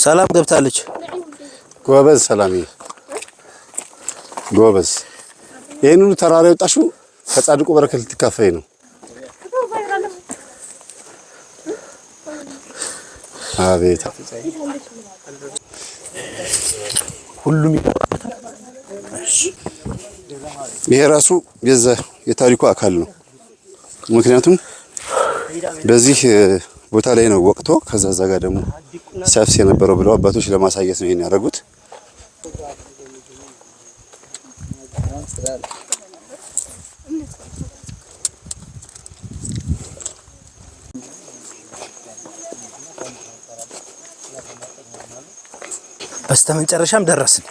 ሰላም ገብታለች። ጎበዝ ሰላምዬ ጎበዝ ይሄን ሁሉ ተራራ የወጣሽው ከጻድቁ በረከት ልትካፈይ ነው። አቤት ሁሉም ይሄ ራሱ የታሪኩ አካል ነው። ምክንያቱም በዚህ ቦታ ላይ ነው ወቅቶ ከዛ ጋር ደግሞ ሲያፍስ የነበረው ብለው አባቶች ለማሳየት ነው ይሄን ያደረጉት። በስተመጨረሻም ደረስን።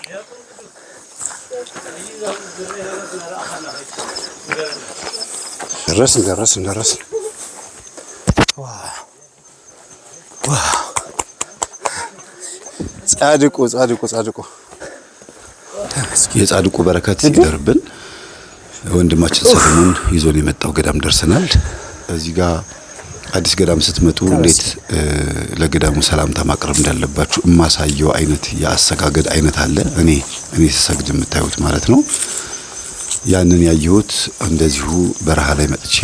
ደረስን። ጻድቁ የጻድቁ በረከት ይደርብን። ወንድማችን ሰለሞን ይዞን የመጣው ገዳም ደርሰናል። እዚህ ጋር አዲስ ገዳም ስትመጡ እንዴት ለገዳሙ ሰላምታ ማቅረብ እንዳለባችሁ የማሳየው አይነት የአሰጋገድ አይነት አለ። እኔ ስሰግድ የምታዩት ማለት ነው። ያንን ያየሁት እንደዚሁ በረሃ ላይ መጥቼ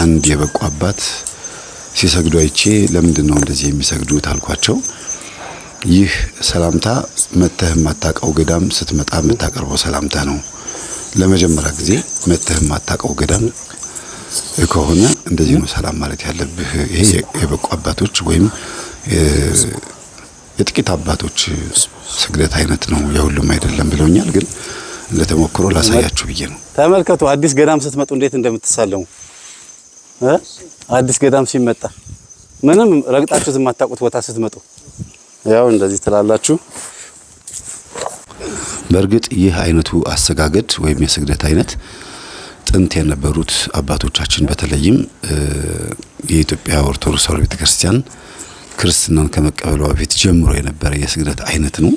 አንድ የበቁ አባት ሲሰግዱ አይቼ ለምንድን ነው እንደዚህ የሚሰግዱት አልኳቸው። ይህ ሰላምታ መተህ ማታቀው ገዳም ስትመጣ የምታቀርበው ሰላምታ ነው። ለመጀመሪያ ጊዜ መተህ ማታቀው ገዳም ከሆነ እንደዚህ ነው ሰላም ማለት ያለብህ። ይሄ የበቁ አባቶች ወይም የጥቂት አባቶች ስግደት አይነት ነው፣ የሁሉም አይደለም ብለውኛል። ግን ለተሞክሮ ላሳያችሁ ብዬ ነው። ተመልከቱ፣ አዲስ ገዳም ስትመጡ እንዴት እንደምትሳለሙ። አዲስ ገዳም ሲመጣ ምንም ረግጣችሁ የማታውቁት ቦታ ስትመጡ ያው እንደዚህ ትላላችሁ። በእርግጥ ይህ አይነቱ አሰጋገድ ወይም የስግደት አይነት ጥንት የነበሩት አባቶቻችን በተለይም የኢትዮጵያ ኦርቶዶክስ ተዋሕዶ ቤተክርስቲያን ክርስትናን ከመቀበሏ በፊት ጀምሮ የነበረ የስግደት አይነት ነው።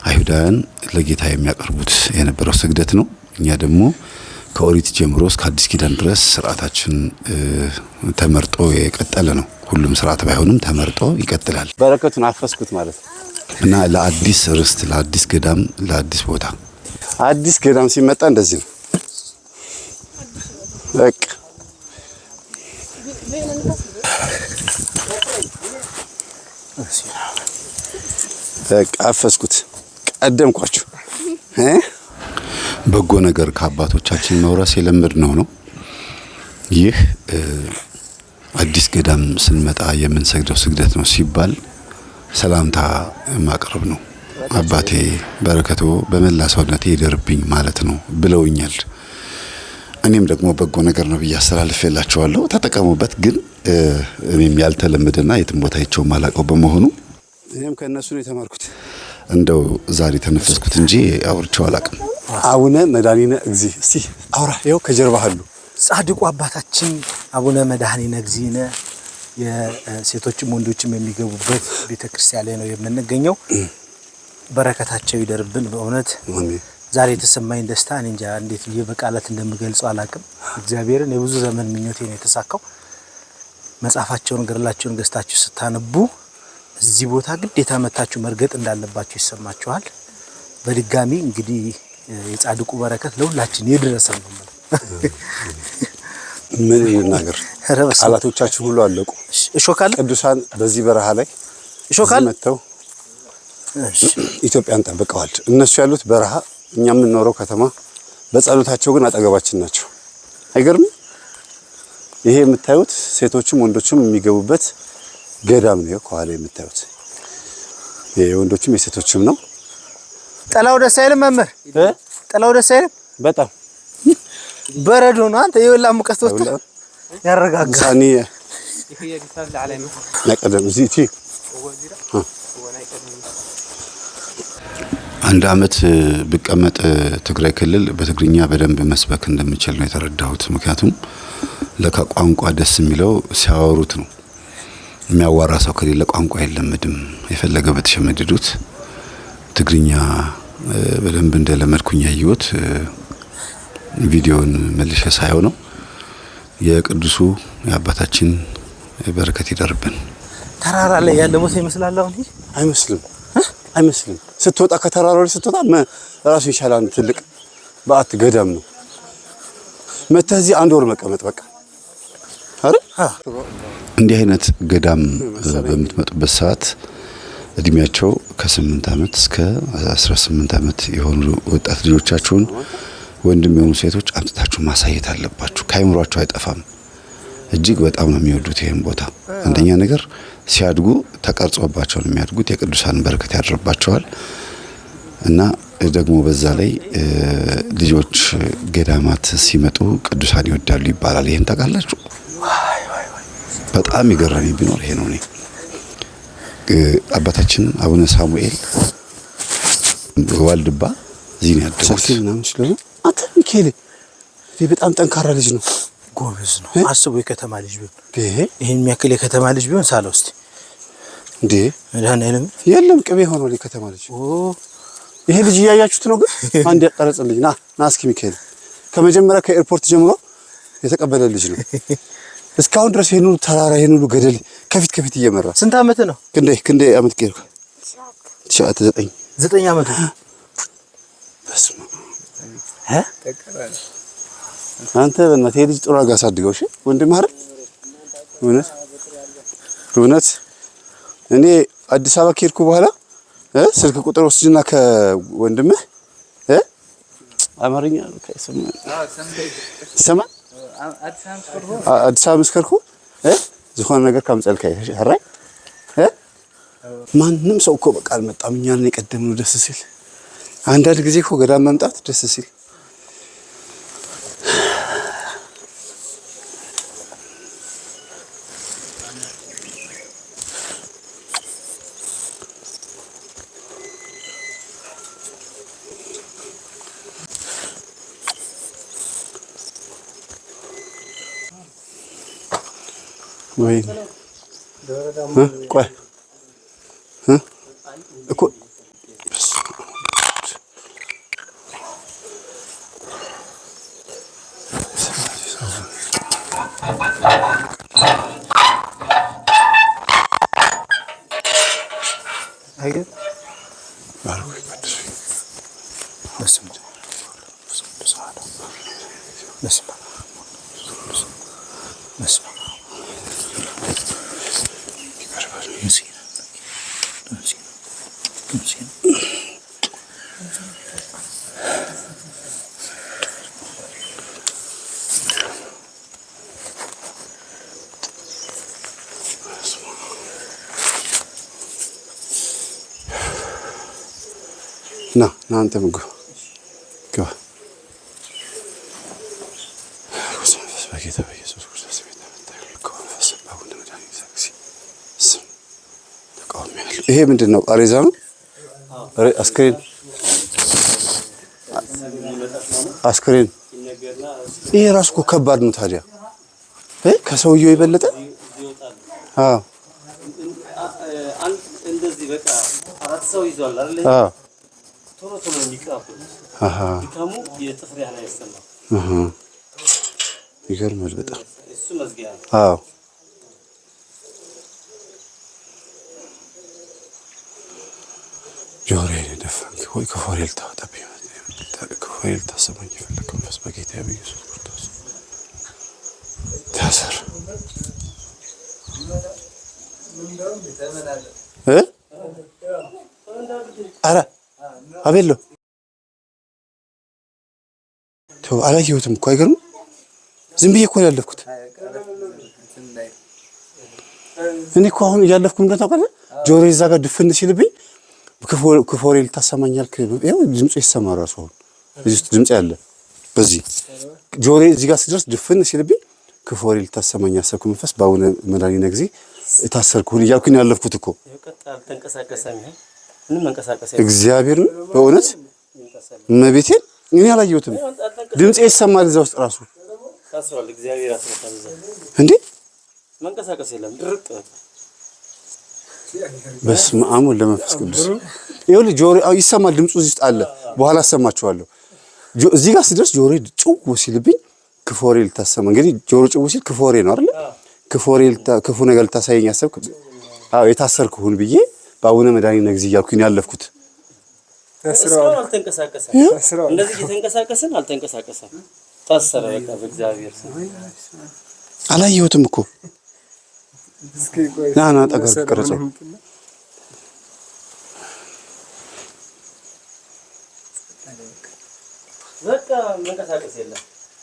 አይሁዳውያን ለጌታ የሚያቀርቡት የነበረው ስግደት ነው። እኛ ደግሞ ከኦሪት ጀምሮ እስከ አዲስ ኪዳን ድረስ ስርዓታችን ተመርጦ የቀጠለ ነው። ሁሉም ስርዓት ባይሆንም ተመርጦ ይቀጥላል። በረከቱን አፈስኩት ማለት ነው እና ለአዲስ ርስት፣ ለአዲስ ገዳም፣ ለአዲስ ቦታ አዲስ ገዳም ሲመጣ እንደዚህ ነው። በቃ አፈስኩት፣ ቀደምኳችሁ። በጎ ነገር ከአባቶቻችን መውረስ የለመድነው ነው። ይህ አዲስ ገዳም ስንመጣ የምንሰግደው ስግደት ነው ሲባል ሰላምታ ማቅረብ ነው። አባቴ በረከቶ በመላ ሰውነቴ ይደርብኝ ማለት ነው ብለውኛል። እኔም ደግሞ በጎ ነገር ነው ብዬ አስተላልፌላችኋለሁ። ተጠቀሙበት። ግን እኔም ያልተለመደና የትም ቦታ አይቼው ማላቀው በመሆኑ እኔም ከነሱ ነው የተማርኩት። እንደው ዛሬ ተነፈስኩት እንጂ አውርቼው አላቅም። አቡነ መድኃኒነ እግዚእ እስቲ አውራ። ይኸው ከጀርባ አሉ ጻድቁ አባታችን አቡነ መድኃኒነ እግዚእነ የሴቶችም ወንዶችም የሚገቡበት ቤተክርስቲያን ላይ ነው የምንገኘው። በረከታቸው ይደርብን። በእውነት ዛሬ የተሰማኝ ደስታ እኔ እንጃ እንዴት ብዬ በቃላት እንደምገልጸው አላቅም። እግዚአብሔርን የብዙ ዘመን ምኞቴ ነው የተሳካው። መጽሐፋቸውን ገድላቸውን ገዝታችሁ ስታነቡ እዚህ ቦታ ግዴታ መታችሁ መርገጥ እንዳለባችሁ ይሰማችኋል። በድጋሚ እንግዲህ የጻድቁ በረከት ለሁላችን ይድረሰን ነው። ምን ይናገር? ቃላቶቻችን ሁሉ አለቁ። እሾካል ቅዱሳን በዚህ በረሃ ላይ እሾካል መተው ኢትዮጵያን ጠብቀዋል። እነሱ ያሉት በረሃ፣ እኛ የምንኖረው ከተማ። በጸሎታቸው ግን አጠገባችን ናቸው። አይገርም? ይሄ የምታዩት ሴቶችም ወንዶችም የሚገቡበት ገዳም ነው። ከኋላ የምታዩት የወንዶችም የሴቶችም ነው። ጠላው ደስ አይልም መምህር? ጠላው ደስ አይልም? በጣም በረዶ ነው። አንተ የወላ ሙቀት ወጥቶ ያረጋጋል። ሳኒ ነቀደም ዚቲ አንድ አመት ብቀመጥ ትግራይ ክልል በትግርኛ በደንብ መስበክ እንደምችል ነው የተረዳሁት። ምክንያቱም ለካ ቋንቋ ደስ የሚለው ሲያወሩት ነው። የሚያዋራ ሰው ከሌለ ቋንቋ አይለመድም። የፈለገ በተሸመደዱት ትግርኛ በደንብ እንደለመድኩኝ ያየሁት ቪዲዮን መልሼ ሳየው ነው። የቅዱሱ የአባታችን በረከት ይደርብን። ተራራ ላይ ያለ ቦታ ይመስላል። አሁን አይመስልም። ስትወጣ ከተራራው ላይ ስትወጣ ራሱ ይሻላል። ትልቅ በአት ገዳም ነው። መተህ እዚህ አንድ ወር መቀመጥ በቃ አይደል? እንዲህ አይነት ገዳም በምትመጡበት ሰዓት እድሜያቸው ከ8 ዓመት እስከ 18 ዓመት የሆኑ ወጣት ልጆቻችሁን ወንድም የሆኑ ሴቶች አምጥታችሁ ማሳየት አለባችሁ። ካይምሯቸው አይጠፋም። እጅግ በጣም ነው የሚወዱት ይሄን ቦታ። አንደኛ ነገር ሲያድጉ ተቀርጾባቸው ነው የሚያድጉት። የቅዱሳን በረከት ያድርባቸዋል እና ደግሞ በዛ ላይ ልጆች ገዳማት ሲመጡ ቅዱሳን ይወዳሉ ይባላል። ይሄን ታውቃላችሁ? በጣም ይገርመኝ ቢኖር ይሄ ነው። አባታችን አቡነ ሳሙኤል ዋልድባ እዚህ ነው ያደጉት። ሰፊ ምናምን ስለሆነ አንተ ሚካኤል በጣም ጠንካራ ልጅ ነው፣ ጎበዝ ነው። አስቡ የከተማ ልጅ ቢሆን ይሄን የሚያክል የከተማ ልጅ ቢሆን ሳለው እስቲ እንዴ መድኃኒዓለም የለም ቅቤ ሆኖ የከተማ ልጅ ይሄ ልጅ እያያችሁት ነው። ግን አንድ ያቀረጽልኝ ና እስኪ ሚካኤል ከመጀመሪያ ከኤርፖርት ጀምሮ የተቀበለ ልጅ ነው። እስካሁን ድረስ ይሄን ሁሉ ተራራ ይሄን ሁሉ ገደል ከፊት እየመራ ስንት ዓመት ነው? ክንዴ ዓመት ከሄድኩ 9 ዓመት በስመ አብ አንተ በእናትህ ልጅ ጥሩ አድርገህ አሳድገው። እሺ ወንድምህ አይደል? እውነት እኔ አዲስ አበባ ከሄድኩ በኋላ ስልክ ቁጥር ወስጅና ከወንድምህ አማርኛ ሰማ አዲስ አበባ መስከርኩ ዝሆነ ነገር ካምጸልከይ ሀራይ ማንም ሰው እኮ በቃ አልመጣም። እኛን የቀደምነው ደስ ሲል አንዳንድ ጊዜ እኮ ገዳም መምጣት ደስ ሲል ወይ ቆይ እኮ አይገር ና አንተ ምግብ ግባ። በጌታ በኢየሱስ ክርስቶስ ይሄ ምንድን ነው? ቃሬዛ ነው? አስክሬን ይሄ ራሱ እኮ ከባድ ነው። ታዲያ ከሰውየው የበለጠ አዎ እንደዚህ በቃ 4 ሰው ይዟል አይደል? ቶሎ የሚቀራበው ድካሙ የጥፍር ያህል አይሰማም። ይገርማል በጣም እሱ መዝጊያ ነው። አዎ ጆሮዬን ደፈንክ ወይ ከፎሬል ታወጣብኝ ከፎሬል ታሰማኝ የፈለከ መንፈስ በጌታ በኢየሱስ ክርስቶስ ታሰር ኧረ አቤሎ ተው አላየሁትም እኮ አይገርም። ዝም ብዬ እኮ ያለፍኩት እኔ እኮ አሁን እያለፍኩ እንደው ታውቃለህ ጆሮዬ እዛ ጋር ድፍን ሲልብኝ ክፎሬል ታሰማኛል። ይኸው ድምፁ ይሰማል ራሱ አሁን እዚህ ውስጥ ድምፅ ያለ በዚህ ጆሮዬ እዚህ ጋር ሲደርስ ድፍን ሲልብኝ ክፎሬል ታሰማኝ አሰብኩ። መንፈስ በአቡነ መድኃኒነ ጊዜ የታሰርኩን እያልኩኝ ያለፍኩት እኮ እግዚአብሔርን በእውነት እመቤቴን እኔ አላየሁትም። ድምፄ ይሰማል እዛ ውስጥ ራሱ ታስሯል። እግዚአብሔር አስረታል እንዴ መንቀሳቀስ የለም ድርቅ በስመ አብ ወወልድ ወመንፈስ ቅዱስ። ይኸውልህ ጆሮ ይሰማል ድምፁ እዚህ ውስጥ አለ። በኋላ አሰማችኋለሁ። እዚህ ጋር ሲደርስ ጆሮ ጭው ሲልብኝ ክፎሬል ታሰማ። እንግዲህ ጆሮ ጭው ሲል ክፎሬ ነው አይደል? ክፎሬል ክፉ ነገር ልታሳየኝ አሰብክ። አዎ የታሰርኩህን ብዬ በአቡነ መድኃኒነ ጊዜ እያልኩኝ ያለፍኩት እስካሁን አልተንቀሳቀሰም። እንደዚህ እየተንቀሳቀስን አልተንቀሳቀሰም። ታሰረ በቃ በእግዚአብሔር ስም። አላየሁትም እኮ ና ጠገር ቀረጸው በቃ መንቀሳቀስ የለም።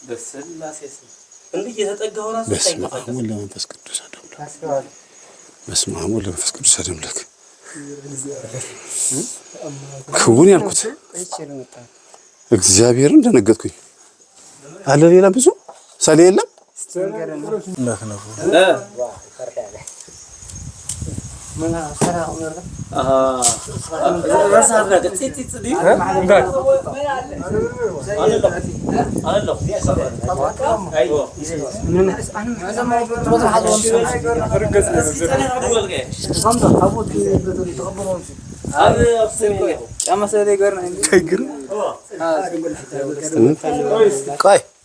በስላሴ ስም እንዲህ እየተጠጋው ራሱ ተንቀሳቀሰ። መንፈስ ቅዱስ አደምልክ በስመ አብ ወወልድ ወመንፈስ ቅዱስ አደምልክ ክውን ያልኩት እግዚአብሔርን ደነገጥኩኝ። አለ ሌላ ብዙ ሰሌ የለም ነክነፉ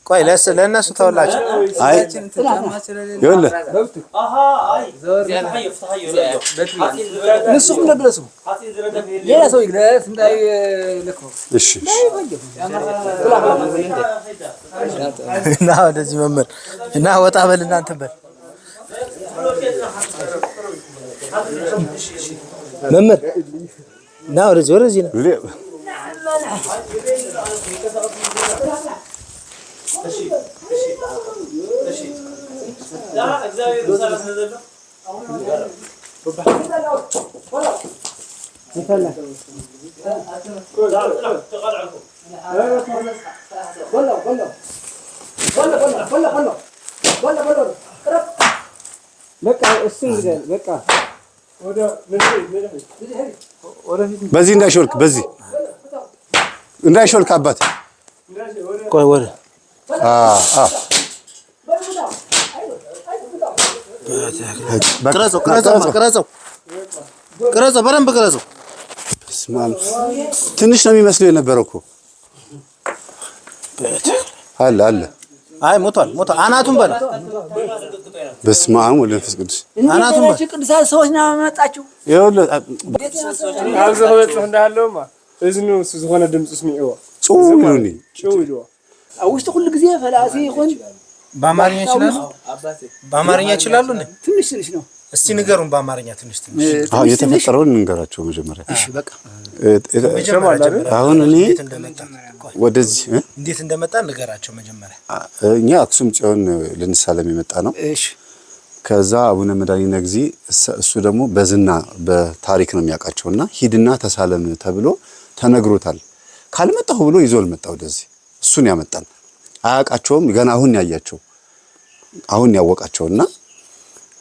ቆይ ለእነሱ ተወላቸው። አይ ይኸውልህ ንሱም ለብለሱ ሌላ ሰው ይግለጽ እንዳይልከው። እሺ እና ወደዚህ መምህር እና ወጣ በል እናንተ በል መምህር እና ወደዚህ ነው በዚህ እንዳይሾልክ አባት ቆይ ወደ ቅረጸው በደንብ ቅረጸው። ትንሽ ነው የሚመስለው የነበረው እኮ አለ አይ ሞቷል አናቱን በላ በስመ አብ ወወልድ ወመንፈስ ቅዱስ አናቱን በላ ቅዱሳን ሰዎች ነው ያመጣችሁ። ይኸውልህ አብዘው እንዳለውማ እዝኑ ዝኾነ ድምጽ ስሚዕዎ ጩው ይሉኒ ውስጥ ሁሉ ጊዜ ፈላሲ ይሁን በአማርኛ ይችላሉ እንዴ? ትንሽ ነው። እስቲ ንገሩን በአማርኛ ትንሽ። አዎ የተፈጠረውን እንገራቸው መጀመሪያ። እሺ በቃ አሁን እኔ ወደዚህ እንዴት እንደመጣ ንገራቸው መጀመሪያ። እኛ አክሱም ጽዮን ልንሳለም የመጣ ነው። እሺ ከዛ አቡነ መድኃኒነ እግዚእ እሱ ደግሞ በዝና በታሪክ ነው የሚያውቃቸውና ሂድና ተሳለም ተብሎ ተነግሮታል። ካልመጣሁ ብሎ ይዞል መጣ ወደዚህ። እሱን ያመጣን አያውቃቸውም። ገና አሁን ያያቸው አሁን ያወቃቸውና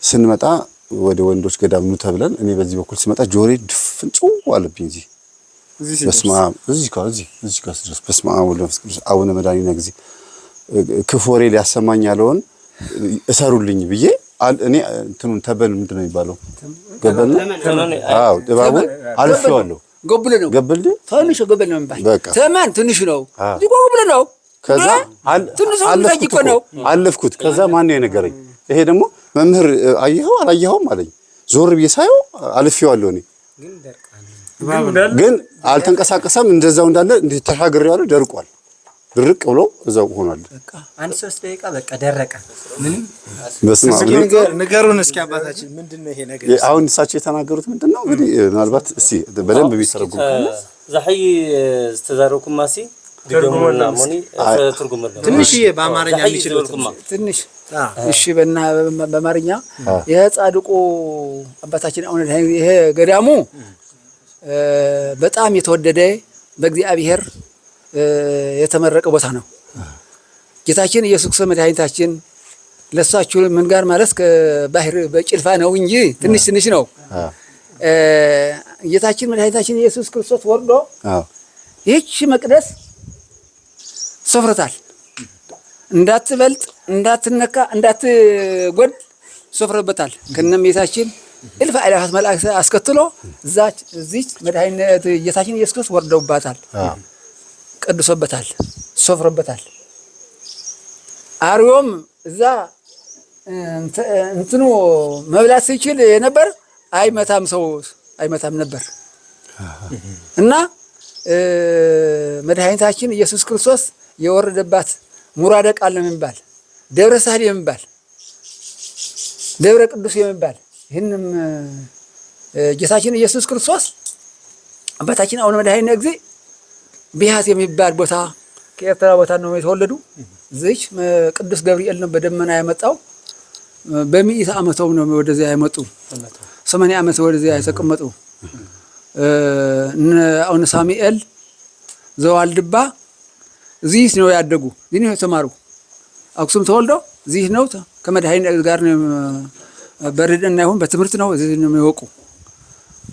ስንመጣ ወደ ወንዶች ገዳም ነው ተብለን እኔ በዚህ በኩል ስመጣ ጆሬ ድፍን ጭው አለብኝ። በስመ አብ እዚህ ጋር ድረስ በስመ አብ ወወልድ ወመንፈስ ቅዱስ አቡነ መድኃኒነ እግዚእ ክፉ ወሬ ሊያሰማኝ ያለውን እሰሩልኝ ብዬ እኔ እንትኑን ተበል ምንድን ነው የሚባለው? ገበል አዎ እባቡን አልፌዋለሁ። ጎብል ነው ትንሽ ጎብል ነው የሚባል ተማን ትንሽ ነው ጎብል ነው። ከዛ አለፍኩት። ከዛ ማን ነው የነገረኝ? ይሄ ደግሞ መምህር አየኸው አላየኸውም አለኝ። ዞር ብዬ ሳየው አልፌዋለሁ። እኔ ግን አልተንቀሳቀሰም። እንደዛው እንዳለ ተሻግሬዋለሁ። ደርቋል። ድርቅ ብሎ እዛው ሆኗል። በቃ አንድ 3 ደቂቃ በቃ ደረቀ። ምንም በስመ አብ ንገሩን እስኪ አባታችን ምንድነው ይሄ ነገር? አሁን እሳቸው የተናገሩት ምንድነው? እንግዲህ ምናልባት እስቲ በደንብ ቢተረጉም ዛሂ ተዛረኩማሲ ዲዶሙና ሞኒ ትርጉም ነው። ትንሽዬ በአማርኛ የሚችሉት ትንሽ እሺ በአማርኛ የጻድቁ አባታችን አሁን ይሄ ገዳሙ በጣም የተወደደ በእግዚአብሔር የተመረቀ ቦታ ነው። ጌታችን ኢየሱስ ክርስቶስ መድኃኒታችን ለሳችሁ ምን ጋር ማለት ከባህር በጭልፋ ነው እንጂ ትንሽ ነው። ጌታችን መድኃኒታችን ኢየሱስ ክርስቶስ ወርዶ ይህች መቅደስ ሰፍረታል። እንዳትበልጥ፣ እንዳትነካ፣ እንዳትጎድ ሰፍረበታል። ከነሜታችን እልፍ አእላፋት መላእክት አስከትሎ እዚች መድኃኒት ጌታችን ኢየሱስ ክርስቶስ ወርደውባታል። ቀድሶበታል፣ ሰፍሮበታል። አርዮም እዛ እንትኑ መብላት ሲችል የነበር አይመታም፣ ሰው አይመታም ነበር እና መድኃኒታችን ኢየሱስ ክርስቶስ የወረደባት ሙራደ ቃል ነው የሚባል ደብረ ሳህል የሚባል ደብረ ቅዱስ የሚባል ይህንም ጌታችን ኢየሱስ ክርስቶስ አባታችን አቡነ መድኃኒነ እግዚእ ቢያት የሚባል ቦታ ከኤርትራ ቦታ ነው የተወለዱ። እዚች ቅዱስ ገብርኤል ነው በደመና ያመጣው። በሚኢት ዓመቶም ነው ወደዚያ ያመጡ 80 ዓመት ወደዚያ የተቀመጡ። አቡነ ሳሙኤል ዘዋልድባ እዚህ ነው ያደጉ፣ እዚህ ነው የተማሩ። አክሱም ተወልደው እዚህ ነው ከመድኃኒነ እግዚእ ጋር ነው በርድና ይሁን በትምህርት ነው እዚህ ነው የሚወቁ።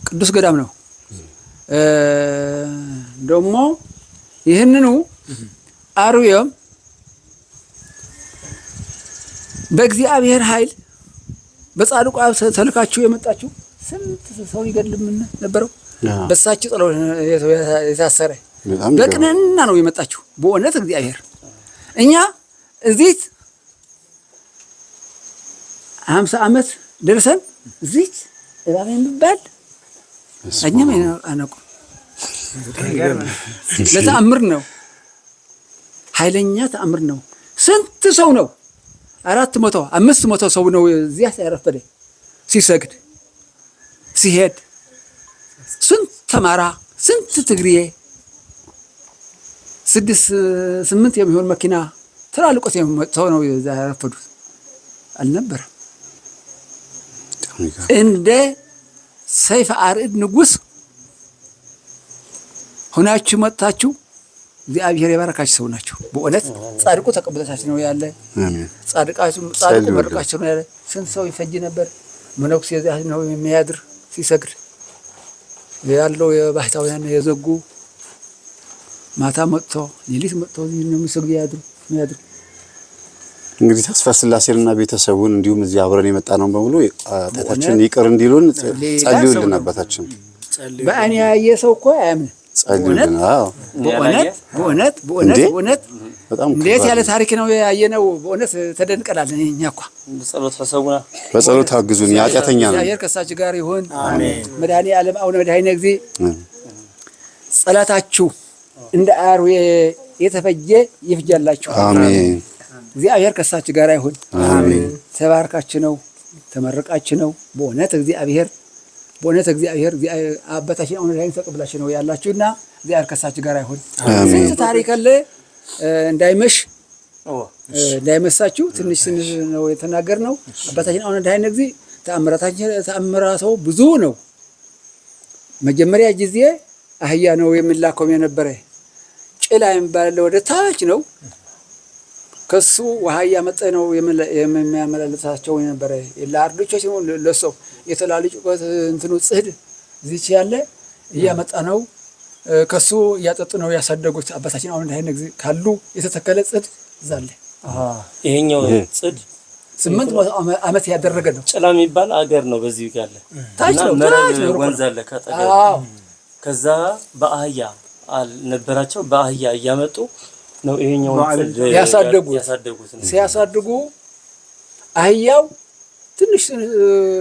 ቅዱስ ገዳም ነው። ደግሞ ይህንኑ አርዌም በእግዚአብሔር ኃይል በጻድቁ አብ ተልካችሁ የመጣችሁ ስንት ሰው ይገድልምን ነበረው። በሳችሁ ጸሎት የታሰረ በቅንና ነው የመጣችሁ። በእውነት እግዚአብሔር እኛ እዚህ 50 ዓመት ደርሰን እዚህ እባብ የሚባል እኛም አናውቅም። ለተአምር ነው፣ ኃይለኛ ተአምር ነው። ስንት ሰው ነው 400 500 ሰው ነው እዚያ ያረፈደ ሲሰግድ ሲሄድ። ስንት ተማራ ስንት ትግሪዬ 6-8 የሚሆን መኪና ትላልቆት ሰው ነው እዛ ያረፈዱት አልነበረም። እንደ ሰይፈ አርዕድ ንጉሥ ሆናችሁ መጣችሁ። እግዚአብሔር የባረካችሁ ሰው ናቸው። በእውነት ጻድቁ ተቀበለታችሁ ነው ያለ። ጻድቁ መርቃችሁ ነው ያለ። ስንት ሰው ይፈጅ ነበር። መነኩሴ እዚያ ነው የሚያድር ሲሰግድ ያለው የባህታውያን የዘጉ ማታ መጥቶ ሌሊት መጥቶ ነው የሚሰግድ ያድር። እንግዲህ ተስፋ ስላሴንና ቤተሰቡን እንዲሁም እዚህ አብረን የመጣ ነው በሙሉ አባታችን ይቅር እንዲሉን ጸልዩልን። አባታችን በእኔ ያየ ሰው እኮ አያምን። ጸልዩልን። አዎ በእውነት በጣም እንዴት ያለ ታሪክ ነው ያየነው። በእውነት ተደንቀናል። እኛ እኮ በጸሎት አግዙን። ያጢያተኛ ነው። እግዚአብሔር ከሳችሁ ጋር ይሁን። አሜን። መድኃኔዓለም አቡነ መድኃኒነ እግዚእ ጸሎታችሁ እንደ አርዌ የተፈጀ ይፍጃላችሁ። አሜን። እግዚአብሔር ከሳችሁ ጋር ይሁን። አሜን። ተባርካችሁ ነው ተመረቃችሁ ነው። በእውነት እግዚአብሔር አባታችን አሁን ላይ ተቀብላችሁ ነው ያላችሁና እግዚአብሔር ከሳችሁ ጋር ይሁን። ስንት ታሪክ አለ። እንዳይመሳችሁ ትንሽ ነው የተናገርነው። አባታችን አሁን እንዳይነ እግዚእ ተአምራታቸው ብዙ ነው። መጀመሪያ ጊዜ አህያ ነው የሚላከው የነበረ ጭላ የሚባል ወደ ታች ነው። ከሱ ውሃ እያመጣ ነው የሚያመላልሳቸው የነበረ ለአርዶች ሲሆን ለሰው የተላልጩበት እንትኑ ጽህድ እዚች ያለ እያመጣ ነው። ከሱ እያጠጡ ነው ያሳደጉት። አባታችን አሁን እንዳይነ እግዚእ ካሉ የተተከለ ጽድ ዛለ ይሄኛው ጽድ 800 ዓመት ያደረገ ነው። ጭላ የሚባል አገር ነው በዚህ ጋር ታች ነው ወንዝ አለ ከጠገብ። ከዛ በአህያ አልነበራቸው በአህያ እያመጡ ነው ይሄኛው ጽድ ያሳደጉት። ሲያሳድጉ አህያው ትንሽ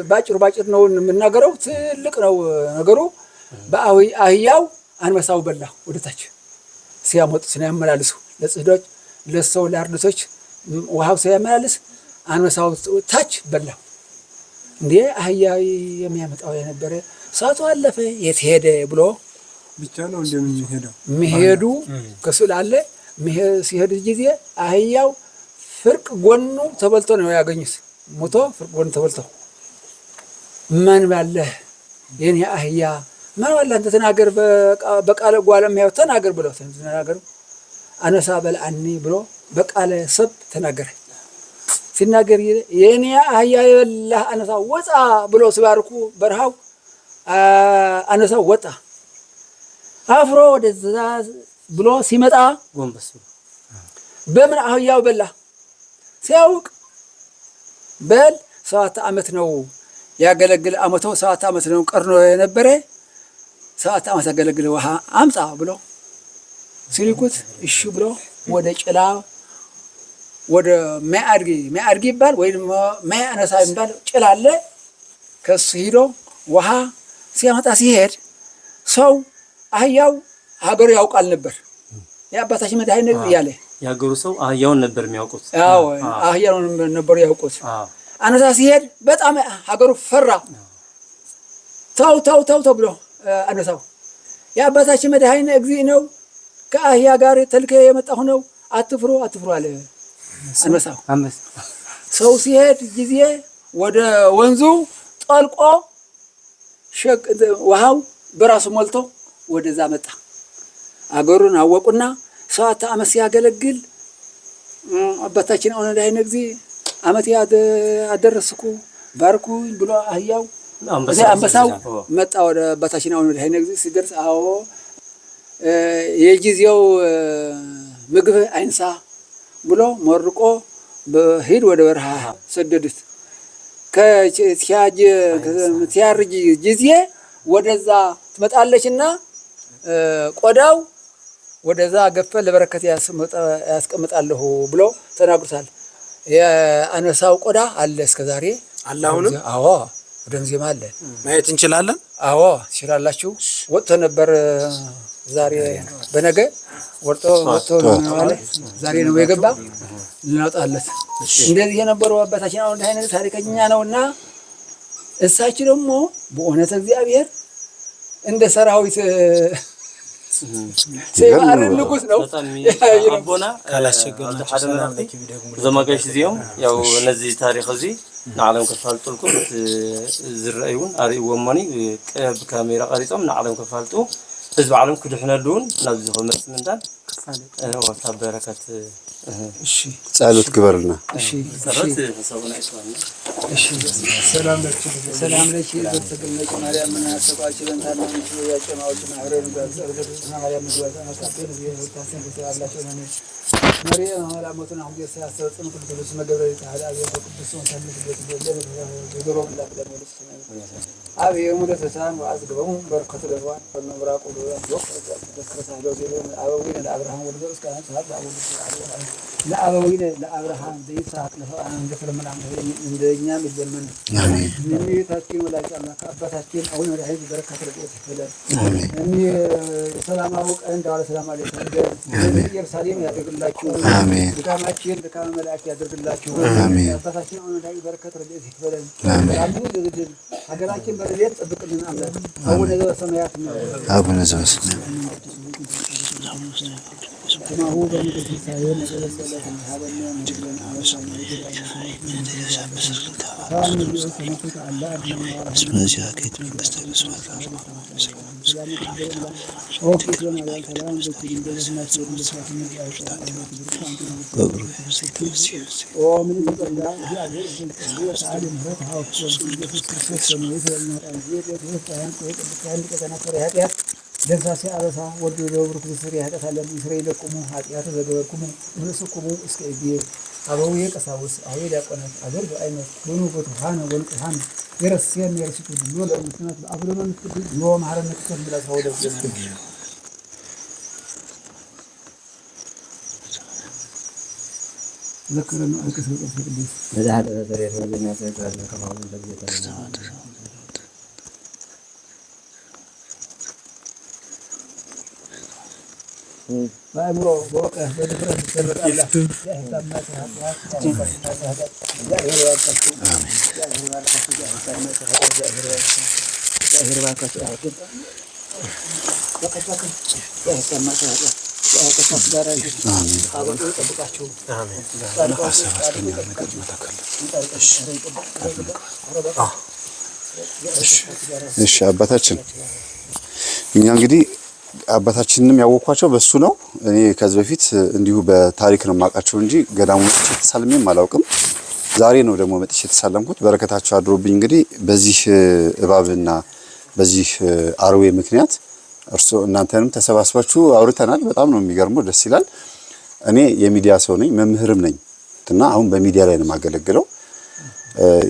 ባጭር ነው የምናገረው፣ ትልቅ ነው ነገሩ። በአህያው አንበሳው በላ ወደታች ሲያመጡ ሲያመላልሱ ለጽህዶች ለሰው ለአርዶቶች ውሃው ሲያመላልስ አንበሳው ታች በላ። እንዴ አህያ የሚያመጣው የነበረ ሰዓቱ አለፈ የት ሄደ ብሎ ብቻ ነው እንደሚሄደው መሄዱ ከስል አለ። ሲሄድ ጊዜ አህያው ፍርቅ ጎኑ ተበልቶ ነው ያገኙት። ሞቶ ፍርቅ ጎኑ ተበልቶ ማን ባለህ የኔ አህያ ማን ባለህ አንተ ተናገር በቃለ ጓለም ያው ተናገር ብለው ተናገሩ። አነሳ በልአኒ ብሎ በቃለ ሰብ ተናገረ። ሲናገር የኔ አህያ የበላህ አነሳ ወጣ ብሎ ሲባርኩ በረሃው አነሳ ወጣ። አፍሮ ወደዛ ብሎ ሲመጣ ጎንበስ በምን አህያው በላ ሲያውቅ በል 7 ዓመት ነው ያገለግል። አመቶ 7 ዓመት ነው ቀርኖ የነበረ 7 ዓመት ያገለግል ውሃ አምጣ ብሎ ሲልኩት እሺ ብሎ ወደ ጭላ ወደ ማያድጊ ይባል ወይ ማያነሳ ይባል ጭላ አለ። ከሱ ሄዶ ውሃ ሲያመጣ ሲሄድ ሰው አህያው ሀገሩ ያውቃል ነበር የአባታችን መድኃኒት እያለ ያገሩ ሰው አህያውን ነበር የሚያውቁት። አዎ አህያውን ነበር ያውቁት። አነሳ ሲሄድ በጣም ሀገሩ ፈራ። ታው ብሎ አነሳው የአባታችን መድኃኒት እግዚእ ነው ከአህያ ጋር ተልከ የመጣሁ ነው አትፍሩ አለ አነሳው። ሰው ሲሄድ ጊዜ ወደ ወንዙ ጠልቆ ውሃው በራሱ ሞልቶ ወደዛ መጣ። አገሩን አወቁና 7 ዓመት ሲያገለግል አባታችን አሁን ላይ ነግዚ ዓመት ያደረስኩ ባርኩ ብሎ አህያው አንበሳው መጣ ወደ አባታችን አሁን ላይ ነግዚ ሲደርስ አዎ የጊዜው ምግብ አይንሳ ብሎ መርቆ በሄድ ወደ በረሃ ሰደዱት። ከቲያርጅ ጊዜ ወደዛ ትመጣለችና ቆዳው ወደዛ ገፈ ለበረከት ያስቀምጣለሁ ብሎ ተናግሮታል። የአነሳው ቆዳ አለ እስከዛሬ አለ። አሁንም አዎ ወደምዚህም አለ ማየት እንችላለን። አዎ ትችላላችሁ። ወጥቶ ነበር ዛሬ በነገ ወጥቶ ነው ዛሬ ነው የገባ ልናወጣለት። እንደዚህ የነበሩ አባታችን አሁን አይነት ታሪከኛ ነውና እሳቸው ደግሞ በእውነት እግዚአብሔር እንደ ሰራዊት ሰይባር ንጉስ ነው አቦና ካላስቸገረ ዘማጋሽ ዚዮም ያው እነዚህ ታሪክ እዚ ንዓለም ከፋልጡልኩም ዝረአዩን አሪዎሞኒ በካሜራ ቀሪጾም ንዓለም ከፋልጡ ህዝብ ዓለም ክድሕነሉን ናብዚ ኸመጽ ምንዳን ወታ በረከት እሺ ጸሎት ግበርልና እሺ ጸሎት ሰውና ይስዋና እሺ ሰላም ለኪ በተገለጸ ማርያም እና ተቋጭለን ታላንቺ ያጨማውች ማህረን በጸሎትና ማርያም ምድዋታ ታስተን የወጣሰን ተሰላላችሁ ነው ማርያም አላሞቱን አሁን ያሳሰጥን ቅዱስ መገብረ ታዲያ ቅዱስ ወንታነት በደሮ ለለሞልስ አብይ ሙደተሳን ወአዝገበሙ በረከቱ ለዋን በመብራቁ ለወቅ ተከታተለ ዘለው አበዊነ ለአብርሃም ወልዶ እስካሁን ሰዓት ለአበዊነ ለአብርሃም ዘይሳቅ ለፈአን እንደፈለመና እንደኛ ምዘመን አሜን። ታችን ወላጅ አምላክ አባታችን አሁን ወደ ህዝብ በረከቱ ለቆት ይፈላል አሜን። ሰላማው ቀን ዳለ ሰላም አለይኩም ኢየሩሳሌም ያደርግላችሁ አሜን። ድካማችን ድካም መላእክት ያደርግላችሁ አሜን። አባታችን አሁን ወደ በረከቱ ለቆት ይፈላል አሜን። ለዚህ ሀገራችን በረከት ጠብቅልን አምላክ አቡነ ዘበሰማያት አቡነ ዘበሰማያት ማሁ በሚደስ ሳይሆን ስለሰለተ ሀበና ምድርን አወሳኝ ደንሳሴ አበሳ ወልዶ ለብሩክ ዝስሪ ያጣታለን እስራኤል ለቁሙ ኃጢአት ዘገበርኩሙ ምንስኩሙ እስከ እዲ አበው የቀሳውስ አው ያቆናት አገር በአይነት ሆኖ በቱሃነ ወልቀሃን የረስየን የረስኩ ነው ለምትናት አብሎን ትድ ነው ማረነት ከብላ ሰው ደስ ዘከረን አልከሰው ቅዱስ ለዛሃደ ዘሬት ወለኛ ሰይጣን ከማውን ለዚህ ባይምሮ ወቀ በድፍረት ተበጣላችሁ እሺ አባታችን እኛ እንግዲህ አባታችንንም ያወኳቸው በሱ ነው። እኔ ከዚህ በፊት እንዲሁ በታሪክ ነው ማቃቸው እንጂ ገዳሙ ተሳልሜም አላውቅም። ዛሬ ነው ደግሞ መጥቼ ተሳለምኩት። በረከታቸው አድሮብኝ እንግዲህ በዚህ እባብና በዚህ አርዌ ምክንያት እርሶ እናንተንም ተሰባስባችሁ አውርተናል። በጣም ነው የሚገርመው፣ ደስ ይላል። እኔ የሚዲያ ሰው ነኝ፣ መምህርም ነኝ እና አሁን በሚዲያ ላይ ነው የማገለግለው።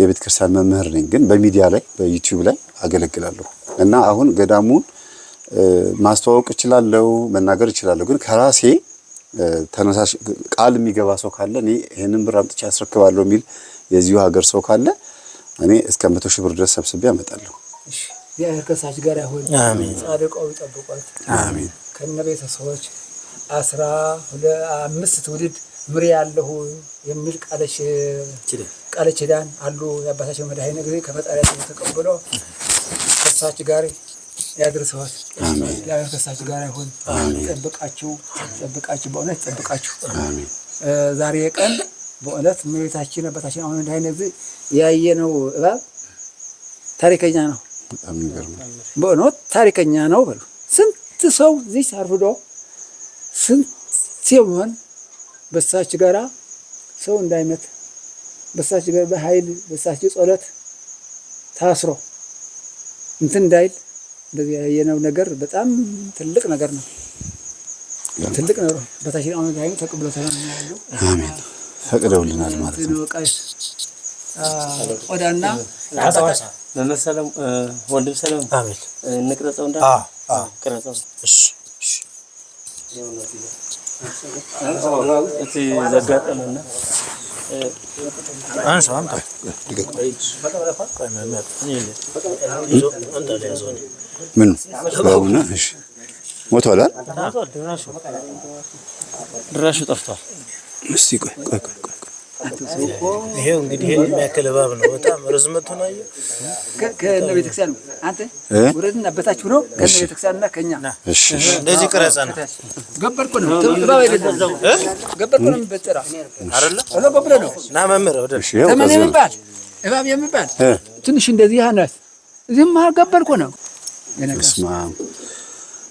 የቤተ ክርስቲያን መምህር ነኝ፣ ግን በሚዲያ ላይ በዩቲዩብ ላይ አገለግላለሁ እና አሁን ገዳሙን ማስተዋወቅ እችላለሁ፣ መናገር እችላለሁ። ግን ከራሴ ተነሳሽ ቃል የሚገባ ሰው ካለ እኔ ይሄንን ብር አምጥቼ አስረክባለሁ የሚል የዚሁ ሀገር ሰው ካለ እኔ እስከ 100,000 ብር ድረስ ሰብስቤ አመጣለሁ። እሺ ያከሳች ጋር ያሆን አሜን። ጻድቃው ይጠብቋት አሜን። ከነቤተሰቦች 15 ትውልድ ምሪ ያለሁ የሚል ቃለ ኪዳን አሉ። የአባታችን መድኃኒነ ጊዜ ከፈጣሪያቸው ተቀብሎ ከሳች ጋር ያድርሰዋል። እግዚአብሔር ከሳች ጋር ይሁን። ጠብቃችሁ በእውነት ጠብቃችሁ። ዛሬ ቀን በእውነት እመቤታችን አባታችን አሁን መድኃኒነ ጊዜ ያየነው እባብ ታሪከኛ ነው። በእውነት ታሪከኛ ነው። በሉ ስንት ሰው እዚህ አርፍዶ ስንት ሲሆን በሳች ጋራ ሰው እንዳይመት በሳች ጋር በኃይል በሳች ጸሎት ታስሮ እንትን እንዳይል እንደዚህ ያየነው ነገር በጣም ትልቅ ነገር ነው። ትልቅ ነው። በታችን አሁን ዳይም ተቀብሎታል ያለው። አሜን። ፈቅደውልናል ማለት ነው። ወዳና መመሰለም ወንድም ሰለም አሜን። እንቅረጸው እንዳ ቅረጸው። እሺ እሺ እቲ ዘጋጠመና አንሳ አምጣ ምን ባቡና እሺ ሞቷል ድራሹ ጠፍቷል። እስቲ ቆይ ይሄው እንግዲህ ይሄን የሚያክል እባብ ነው። በጣም ርዝመቱን አየህ። ከነ ቤተክርስቲያን አንተ ወረድና በታች ሆኖ ከነ ቤተክርስቲያንና ከኛ እሺ እንደዚህ ቅረጸና ገበርኩ ነው እባብ አይደለም ገበርኩ ነው የሚበጠራ አይደለ አለ ገበረ ነው ና መምህር ወደ እሺ ተመን የሚባል እባብ የሚባል ትንሽ እንደዚህ ያናት እዚህም ገበርኩ ነው እስማ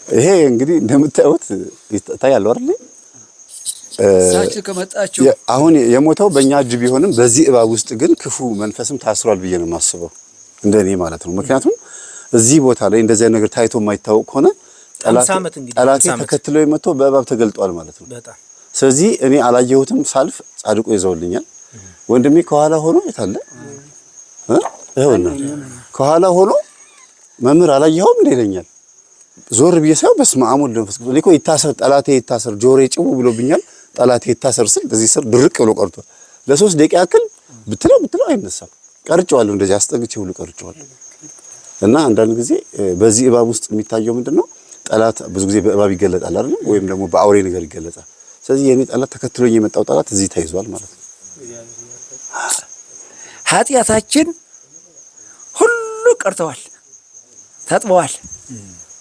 ይሄ እንግዲህ እንደምታዩት ታያለ አይደል? ሳች ከመጣችሁ አሁን የሞተው በእኛ እጅ ቢሆንም በዚህ እባብ ውስጥ ግን ክፉ መንፈስም ታስሯል ብዬ ነው የማስበው፣ እንደኔ ማለት ነው። ምክንያቱም እዚህ ቦታ ላይ እንደዚህ ነገር ታይቶ የማይታወቅ ሆነ ጠላት ተከትሎ የመቶ በእባብ ተገልጧል ማለት ነው። ስለዚህ እኔ አላየሁትም፣ ሳልፍ ጻድቁ ይዘውልኛል። ወንድሜ ከኋላ ሆኖ የታለ ይኸውና ከኋላ ሆኖ መምህር አላየኸውም እንደ ይለኛል። ዞር ብዬ ሳይው በስመ አብ ወልድ መንፈስ ቅዱስ እኮ ይታሰር ጠላቴ ይታሰር ጆሮዬ ጭው ብሎብኛል። ጠላቴ ይታሰር ስል በዚህ ስር ድርቅ ብሎ ቀርቷል። ለ3 ደቂቃ ያክል ብትለው አይነሳም። ቀርጬዋለሁ፣ እንደዚህ አስጠግቼ ሁሉ ቀርጬዋለሁ። እና አንዳንድ ጊዜ በዚህ እባብ ውስጥ የሚታየው ምንድነው? ጠላት ብዙ ጊዜ በእባብ ይገለጣል አይደል? ወይም ደግሞ በአውሬ ነገር ይገለጻል። ስለዚህ የኔ ጠላት ተከትሎኝ የመጣው ጠላት እዚህ ተይዟል ማለት ነው። ኃጢአታችን ሁሉ ቀርተዋል፣ ታጥበዋል።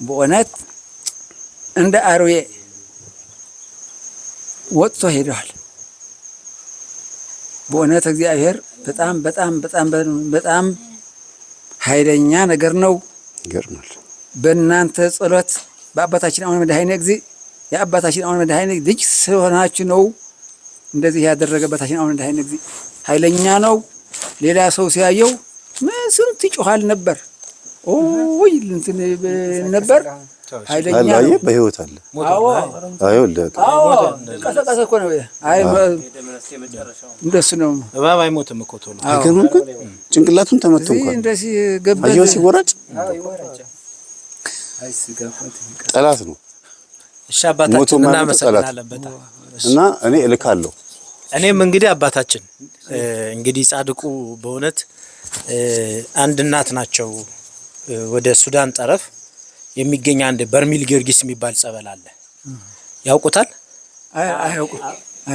በእውነት እንደ አርዌ ወጥቶ ሄደዋል። በእውነት እግዚአብሔር በጣም ኃይለኛ ነገር ነው። ይገርማል። በእናንተ ጸሎት በአባታችን አሁን መድኃኒነ ጊዜ የአባታችን አሁን መድኃኒነ ልጅ ስለሆናችሁ ነው እንደዚህ ያደረገበታችን አሁን መድኃኒነ ጊዜ ኃይለኛ ነው። ሌላ ሰው ሲያየው ስንት ይጮሃል ነበር። ኦይ እንትን ነበር ኃይለኛ ነው። በህይወት አለ። አዎ ቀሰቀሰ እኮ ነው። አይ እንደሱ ነው። እባብ አይሞትም እኮ ቶሎ አይገርምም? ጭንቅላቱን ተመቶ እንኳን እንደዚህ ገበለ አየው ሲወራጭ ጠላት ነው። እሺ አባታችን እናመሰግናለን በጣም እና እኔ እልካለሁ። እኔም እንግዲህ አባታችን እንግዲህ ጻድቁ በእውነት አንድ እናት ናቸው። ወደ ሱዳን ጠረፍ የሚገኝ አንድ በርሚል ጊዮርጊስ የሚባል ጸበል አለ። ያውቁታል?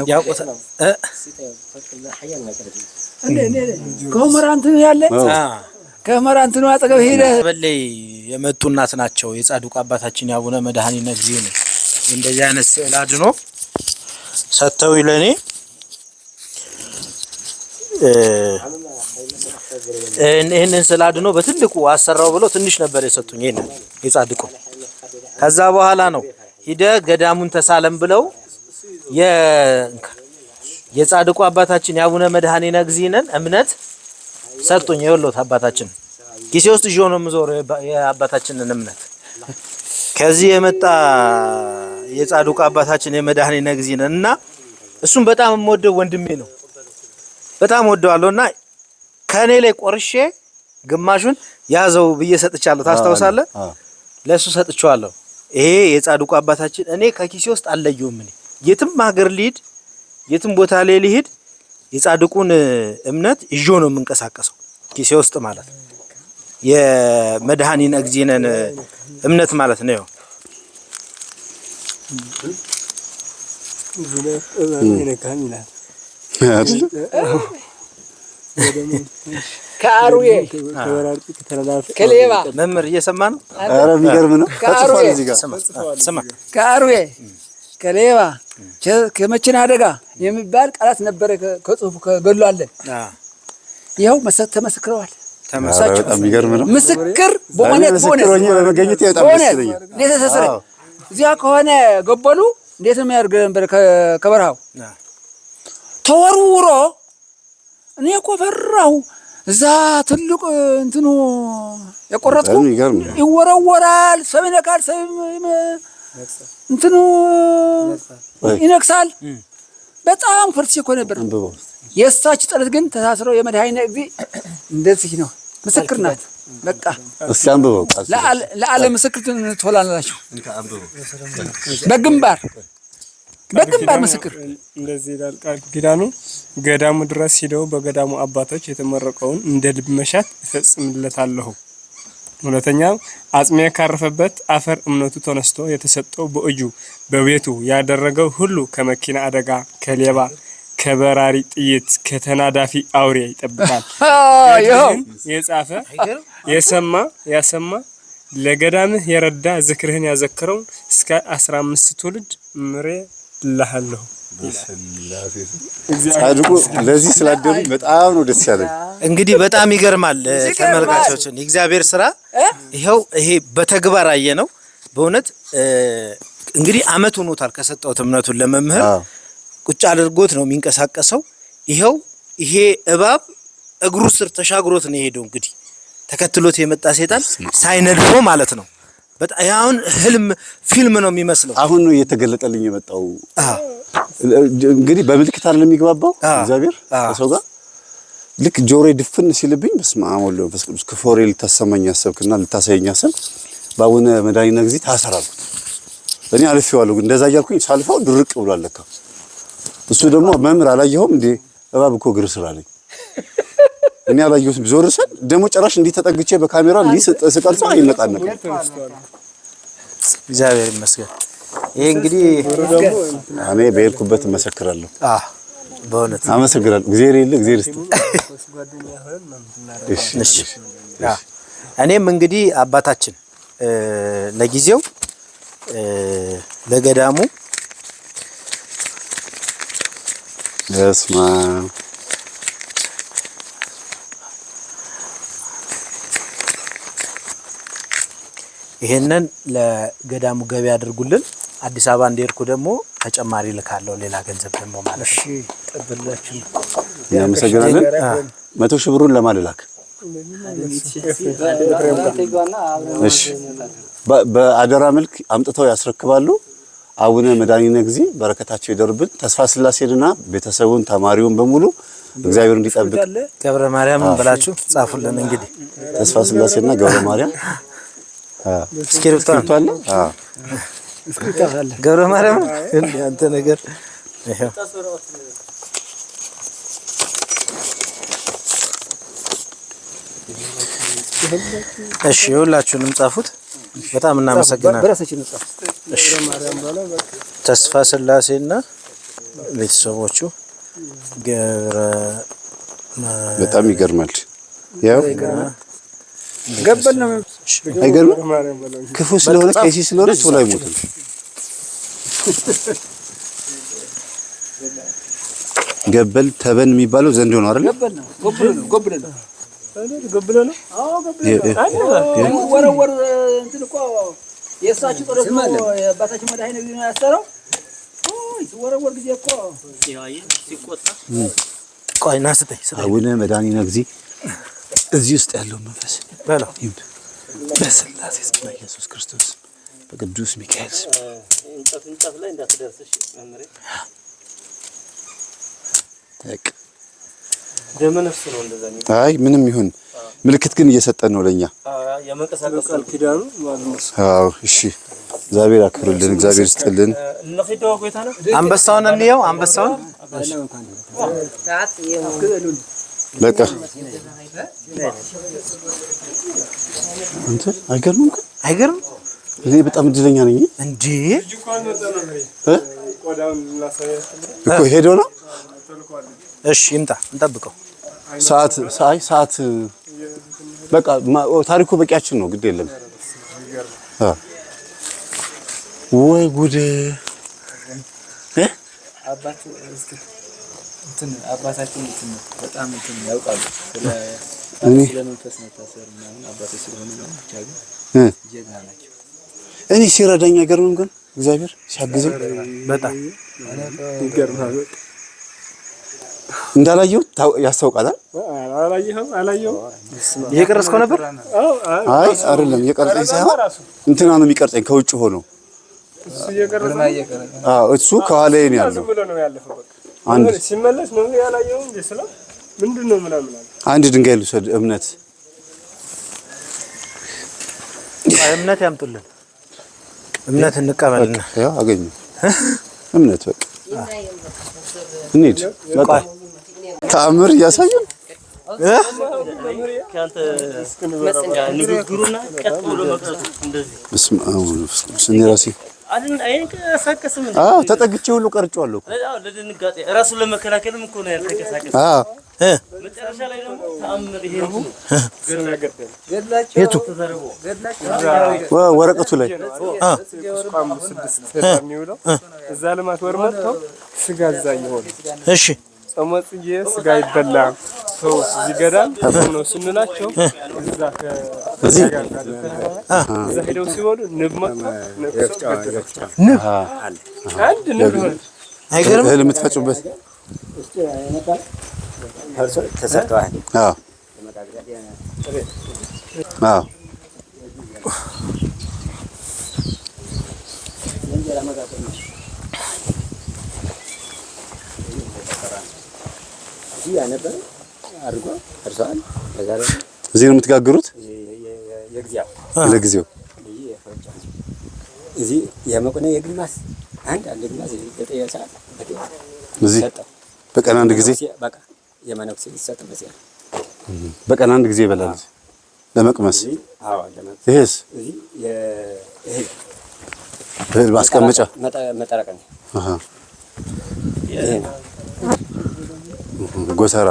ያውቁታል። ከመራንቱ ያለ ከመራንቱ አጠገብ ሄደ በላይ የመጡ እናት ናቸው። የጻድቁ አባታችን ያቡነ መድኃኒነ ጊዜ ነው እንደዚህ አይነት ስዕል አድኖ ሰጥተው ለኔ ይሄንን ስላድኖ በትልቁ አሰራው ብለው ትንሽ ነበር የሰጡኝ። ይሄንን የጻድቁ ከዛ በኋላ ነው ሂደ ገዳሙን ተሳለም ብለው የጻድቁ አባታችን ያቡነ መድኃኒነ ጊዜነን እምነት ሰጡኝ። ይወሎት አባታችን ጊዜ ውስጥ ጆ ነው የምዞረው የአባታችንን እምነት ከዚህ የመጣ የጻድቁ አባታችን የመድኃኒነ ጊዜነን እና እሱም በጣም የምወደው ወንድሜ ነው። በጣም ወደዋለሁና ከኔ ላይ ቆርሼ ግማሹን ያዘው ብዬ ሰጥቻለሁ። ታስታውሳለህ? ለሱ ሰጥቻለሁ። ይሄ የጻድቁ አባታችን እኔ ከኪሴ ውስጥ አለየውም። እኔ የትም ሀገር ልሂድ፣ የትም ቦታ ላይ ልሂድ የጻድቁን እምነት ይዞ ነው የምንቀሳቀሰው ኪሴ ውስጥ ማለት ነው። የመድኃኒነ ጊዜነን እምነት ማለት ነው። ከአሩዬ ከሌባ መምህር እየሰማ ነው። ኧረ የሚገርም ነው። ከአሩዬ ስማ ከአሩዬ ከሌባ ከመኪና አደጋ የሚባል ቃላት ነበረ ከጽሁፉ ከገድሉ አለ። ይኸው ተመስክረዋል። በጣም የሚገርም ነው። ምስክር በእውነት በመገኘት በጣም ደስ ይለኛል። እንዴት ተሰሰረ እዚያ ከሆነ ገበሉ እንዴት ነው የሚያደርግ ነበር ከበረሃው ተወርውሮ እኔ እኮ ፈራሁ። እዛ ትልቅ እንትኑ የቆረጥኩ ይወረወራል፣ ሰው ይነካል፣ ሰው እንትኑ ይነክሳል። በጣም ፈርቼ እኮ ነበር። የእሳቸው ጸሎት ግን ተሳስረው የመድኃኒነ ጊዜ እንደዚህ ነው። ምስክር ናት። በቃ እስኪ አንብበው። ለዓለም ምስክር ትሆናላችሁ። በግንባር ምስክር እንደዚህ ይላል ቃል ኪዳኑ። ገዳሙ ድረስ ሂደው በገዳሙ አባቶች የተመረቀውን እንደ ልብ መሻት እፈጽምለታለሁ። ሁለተኛው አጽሜ ካረፈበት አፈር እምነቱ ተነስቶ የተሰጠው በእጁ በቤቱ ያደረገው ሁሉ ከመኪና አደጋ፣ ከሌባ፣ ከበራሪ ጥይት፣ ከተናዳፊ አውሬ ይጠብቃል። የጻፈ ያሰማ ለገዳምህ የረዳ ዝክርህን ያዘክረው እስከ 15 ትውልድ ምሬ ልሃለሁ። ጻድቁ ለዚህ ስላደሩ በጣም ነው ደስ ያለኝ። እንግዲህ በጣም ይገርማል ተመልካቾችን የእግዚአብሔር ስራ ይሄ በተግባር አየነው። በእውነት እንግዲህ አመት ሆኖታል ከሰጠው እምነቱን ለመምህር ቁጭ አድርጎት ነው የሚንቀሳቀሰው። ይሄ እባብ እግሩ ስር ተሻግሮት ነው የሄደው። እንግዲህ ተከትሎት የመጣ ሰይጣን ሳይነድፎ ማለት ነው። በጣም አሁን ህልም ፊልም ነው የሚመስለው። አሁን ነው እየተገለጠልኝ የመጣው። እንግዲህ በምልክት አይደለም የሚግባባው እግዚአብሔር ከሰው ጋር። ልክ ጆሮዬ ድፍን ሲልብኝ በስመ አብ ወወልድ ወመንፈስ ቅዱስ ክፎሬ ልታሰማኝ ያሰብክና ልታሳየኝ ያሰብክ በአቡነ መድኃኒነ ጊዜ ታሰራልኩት። እኔ አልፌዋለሁ። እንደዛ እያልኩኝ ሳልፈው ድርቅ ብሏል ለካ። እሱ ደግሞ መምህር አላየኸውም እንዴ እባብ እኮ እግር ስር አለኝ። እኔ አላየሁትም። ዞር ስል ደግሞ ጭራሽ እንዲህ ተጠግቼ በካሜራ እንዲህ ስቀርጸው አይነጣነቅም። እግዚአብሔር ይመስገን። ይሄ እንግዲህ እኔ በሄድኩበት እመሰክራለሁ። በእውነት አመሰግናለሁ። እግዚአብሔር ይልህ እግዚአብሔር ይስጥ። እሺ እኔም እንግዲህ አባታችን ለጊዜው ለገዳሙ እስማ ይሄንን ለገዳሙ ገቢ አድርጉልን። አዲስ አበባ እንደሄድኩ ደግሞ ተጨማሪ ልካለሁ ሌላ ገንዘብ ደግሞ ማለት ነው። እሺ ተበላችሁ እናመሰግናለን። 100 ሺህ ብሩን ለማልላክ እሺ በአደራ መልክ አምጥተው ያስረክባሉ። አቡነ መድኃኒነ ጊዜ በረከታቸው ይደርብን። ተስፋ ስላሴንና ቤተሰቡን ተማሪውን በሙሉ እግዚአብሔር እንዲጠብቅ ገብረ ማርያም ብላችሁ ጻፉልን። እንግዲህ ተስፋ ስላሴና ገብረ ማርያም እስኪርብቷል ገብረ ማርያም አንተ ነገር ይሄው እሺ ሁላችሁንም ጻፉት። በጣም እናመሰግናለን። እሺ ተስፋ ስላሴና ቤተሰቦቹ ገብረ በጣም ይገርማል። ያው ገበል ነው አይገርም። ክፉ ስለሆነ ቀይሲ ስለሆነ ቶሎ አይሞትም። ገበል ተበን የሚባለው ዘንዶ ነው አይደል? ገበል ነው። ጎብል ነው። አዎ ገበል ነው። ወረወር እንትን እኮ የእሳቸው ጸሎት ነው የአባታችን መድኃኒነ ጊዜ ነው ያሰረው። ወረወር ጊዜ እኮ ሲቆጣ ቆይ ና ስጠኝ። አቡነ መድኃኒነ ጊዜ እዚህ ውስጥ ያለው መንፈስ በለው በስላሴ ስም ኢየሱስ ክርስቶስ በቅዱስ ሚካኤል ስም እንጨት ላይ እንዳትደርስሽ መምሬ ታክ ደመነፍስ ነው እንደዛ ነው። አይ ምንም ይሁን ምልክት ግን እየሰጠን ነው ለኛ። የመንቀሳቀስ ቃል ኪዳኑ ማለት አዎ እሺ እግዚአብሔር አክብርልን፣ እግዚአብሔር ይስጥልን። ለፊታው ቆይታ ነው። አንበሳውን እንየው። አንበሳውን በቃ አንተ አይገርምም? አይገርም? እኔ በጣም እድለኛ ነኝ እንዴ እኮ ሄዶ ነው። እሺ ይምጣ እንጠብቀው። ሰዓት በቃ ታሪኩ በቂያችን ነው። ግድ የለም። ወይ ጉድ አባታችን በጣም ያውቃሉ ስለመንፈስ መታሰር ምናምን አባቶች ስለሆኑ ነው። ብቻ ግን ጀግና ናቸው። እኔ ሲረዳኝ አይገርምም? ግን እግዚአብሔር ሲያግዘኝ በጣም ይገርማል። እንዳላየው ያስታውቃል። አላየኸው? እየቀረስከው ነበር? አይ አይደለም፣ እየቀረጸኝ ሳይሆን እንትና ነው የሚቀርጸኝ ከውጭ ሆኖ። እሱ ከኋላዬ ነው ያለው። አንድ ሲመለስ ነው ያላየው እንጂ ስለ ምንድነው ምናምን አንድ ድንጋይ ልውሰድ። እምነት ያምጡልን። እምነት እንቀበልና ያው አገኘ እምነት በቃ እንሂድ። በቃ ተአምር እያሳየን ካንተ ንግግሩና ቀጥ ብሎ መቅረጹ እንደዚህ በስመ አብ ወወልድ እኔ ራሴ አይንቀሳቀስም። ተጠግቼ ሁሉ ቀርጬዋለሁ እኮ ለድንጋጤ ራሱን ለመከላከልም እኮ ነው ያልተንቀሳቀሰ። መጨረሻ ላይ ደግሞ ተአምር ይሄ ነው የቱ ወረቀቱ ላይ የሚውለው እዛ ልማት ወር መጥተው ስጋ እዛ ይሆን። እሺ ጾመጽዬ ስጋ ይበላ ሰው እዚህ ገዳም ነው ስንላቸው እዛ እዛ ሄደው ሲወዱ ንብ መጣ ንብ አንድ ንብ አይገርም? እህል የምትፈጩበት ተሰርተዋል። አዎ እዚህ ነው የምትጋግሩት? ለጊዜው እዚህ የመቆነ የግማስ አንድ ግማስ የጠየ ሰዓት እዚህ በቀን አንድ ጊዜ በቃ የመነኩሴ ይሰጥ በዚያ በቀን አንድ ጊዜ ይበላል ለመቅመስ። አዎ ይሄስ እዚህ እህል ማስቀመጫ መጠራቀም ይሄ ነው። ጎተራ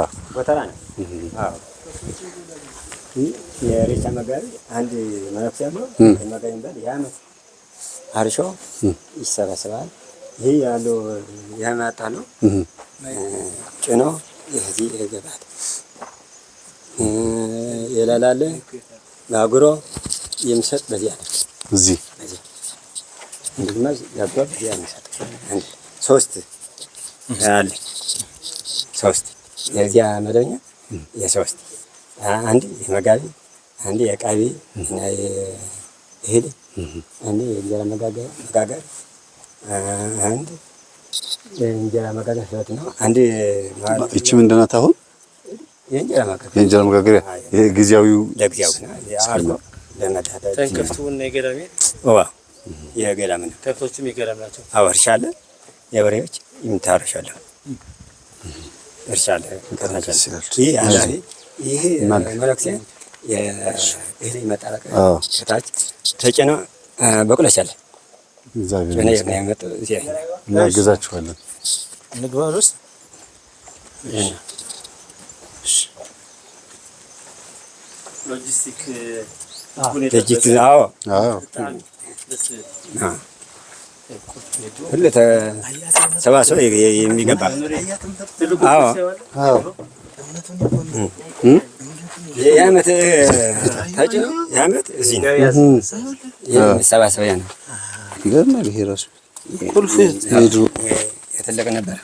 ነው። አዎ የሬቻ መጋቢ አንድ መነኩሴ ያለው መጋቢ ባል ያመት አርሾ ይሰበሰባል። ይሄ ያለው ያማጣ ነው ጭኖ የዚህ ይገባል። የላላለ ማጉሮ የሚሰጥ በዚያ ነው። እዚህ እንግዲህ ያባብ በዚያ ነው የሚሰጥ አንድ ሶስት አለ ሶስት የዚያ መደኛ የሶስት አንድ የመጋቢ አንድ የቃቢ እና የእህል አንድ የእንጀራ መጋገር አንድ የእንጀራ መጋገር ህይወት ነው። አንድ እቺ ምንድን ናት? አሁን የእንጀራ መጋገሪያ ይሄ ጊዜያዊው ለጊዜያዊ አርጎ ለመዳዳት ተንከፍቱና የገዳሜ የገዳም ነው። ከብቶችም የገዳም ናቸው። አወርሻለ የበሬዎች ይምታረሻለ እርሻለ ይሄ መለክሴ የእህል መጣረቅ ከታች ተጭኖ በቁለቻለ እግዚአብሔር እናግዛችኋለን። ንግባር ውስጥ ሎጂስቲክ አዎ ሁሉ ተሰባስቦ የሚገባ አዎ የዓመት ተጭኖ የዓመት እዚህ ነው የመሰባሰቢያ ነው። ይገርማል። ይሄ ራሱ ቁልፍ ሄዱ የተለቀ ነበር።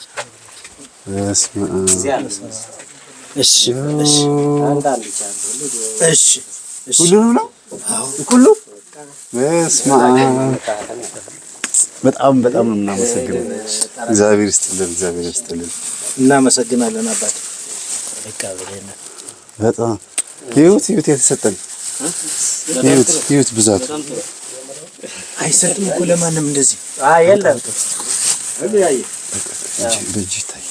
እሺ ሁሉንም ነው ሁሉ በስመ አብ። በጣም ነው የምናመሰግነው። እግዚአብሔር ይስጥልን፣ እግዚአብሔር ይስጥልን። እናመሰግናለን አባት። በቃ ብለና በጣም ይሁት የተሰጠን ይሁት ብዛቱ አይሰጥም እኮ ለማንም እንደዚህ የለም በእጅ ይታይ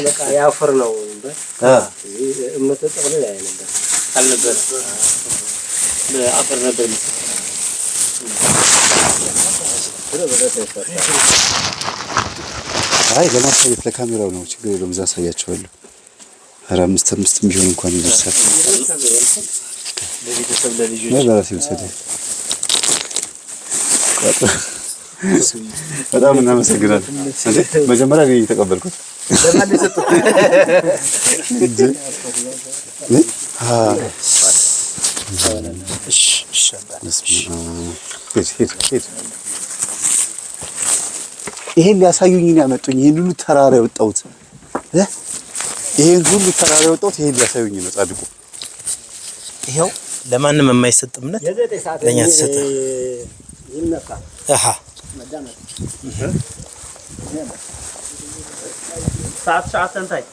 በቃ ያፈር ነው እምነት ጠቅልል ያለ ነበር አልነበረ በአፈር ነበር አይ ለማሳየት ለካሜራው ነው ችግር የለውም። እዛ አሳያቸዋለሁ። ኧረ አምስት ቢሆን እንኳን ይደርሳል። ለቤተሰብ ለልጆች ለራሴ ወሰደ። በጣም እናመሰግናለን። መጀመሪያ እኔ የተቀበልኩት ለማን የሰጡት? ይሄን ሊያሳዩኝ ነው ያመጡኝ። ይሄን ሁሉ ተራራ የወጣሁት ይሄን ሊያሳዩኝ ነው ጻድቁ። ይሄው ለማንም የማይሰጥ እምነት ለኛ ተሰጠ። አሃ ሰዓት እንታይ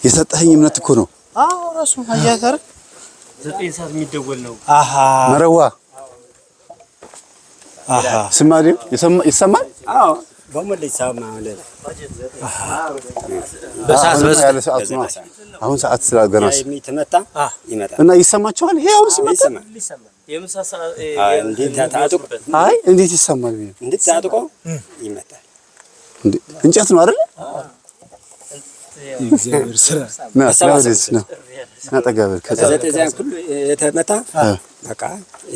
የሰጠኸኝ እምነት እኮ ነው። አዎ ራሱ አያጋር 9 ሰዓት የሚደወል ነው። አሃ መረዋ አሃ ስማዴ ይሰማል። አዎ በመለይ ሳማ ማለት በሰዓት አሁን ሰዓት ስላገናስ የሚተመታ ይመጣል እና ይሰማቸዋል። ይሄ አሁን ሲመጣ የምሳሳ እንዴት ታጥቆ አይ እንዴት ይሰማል? እንዴት ታጥቆ ይመጣል። እንጨት ነው አይደል? እግዚአብሔር ስራ ነው ናጠጋበል ከዘጠዛን ሁሉ የተመታ በቃ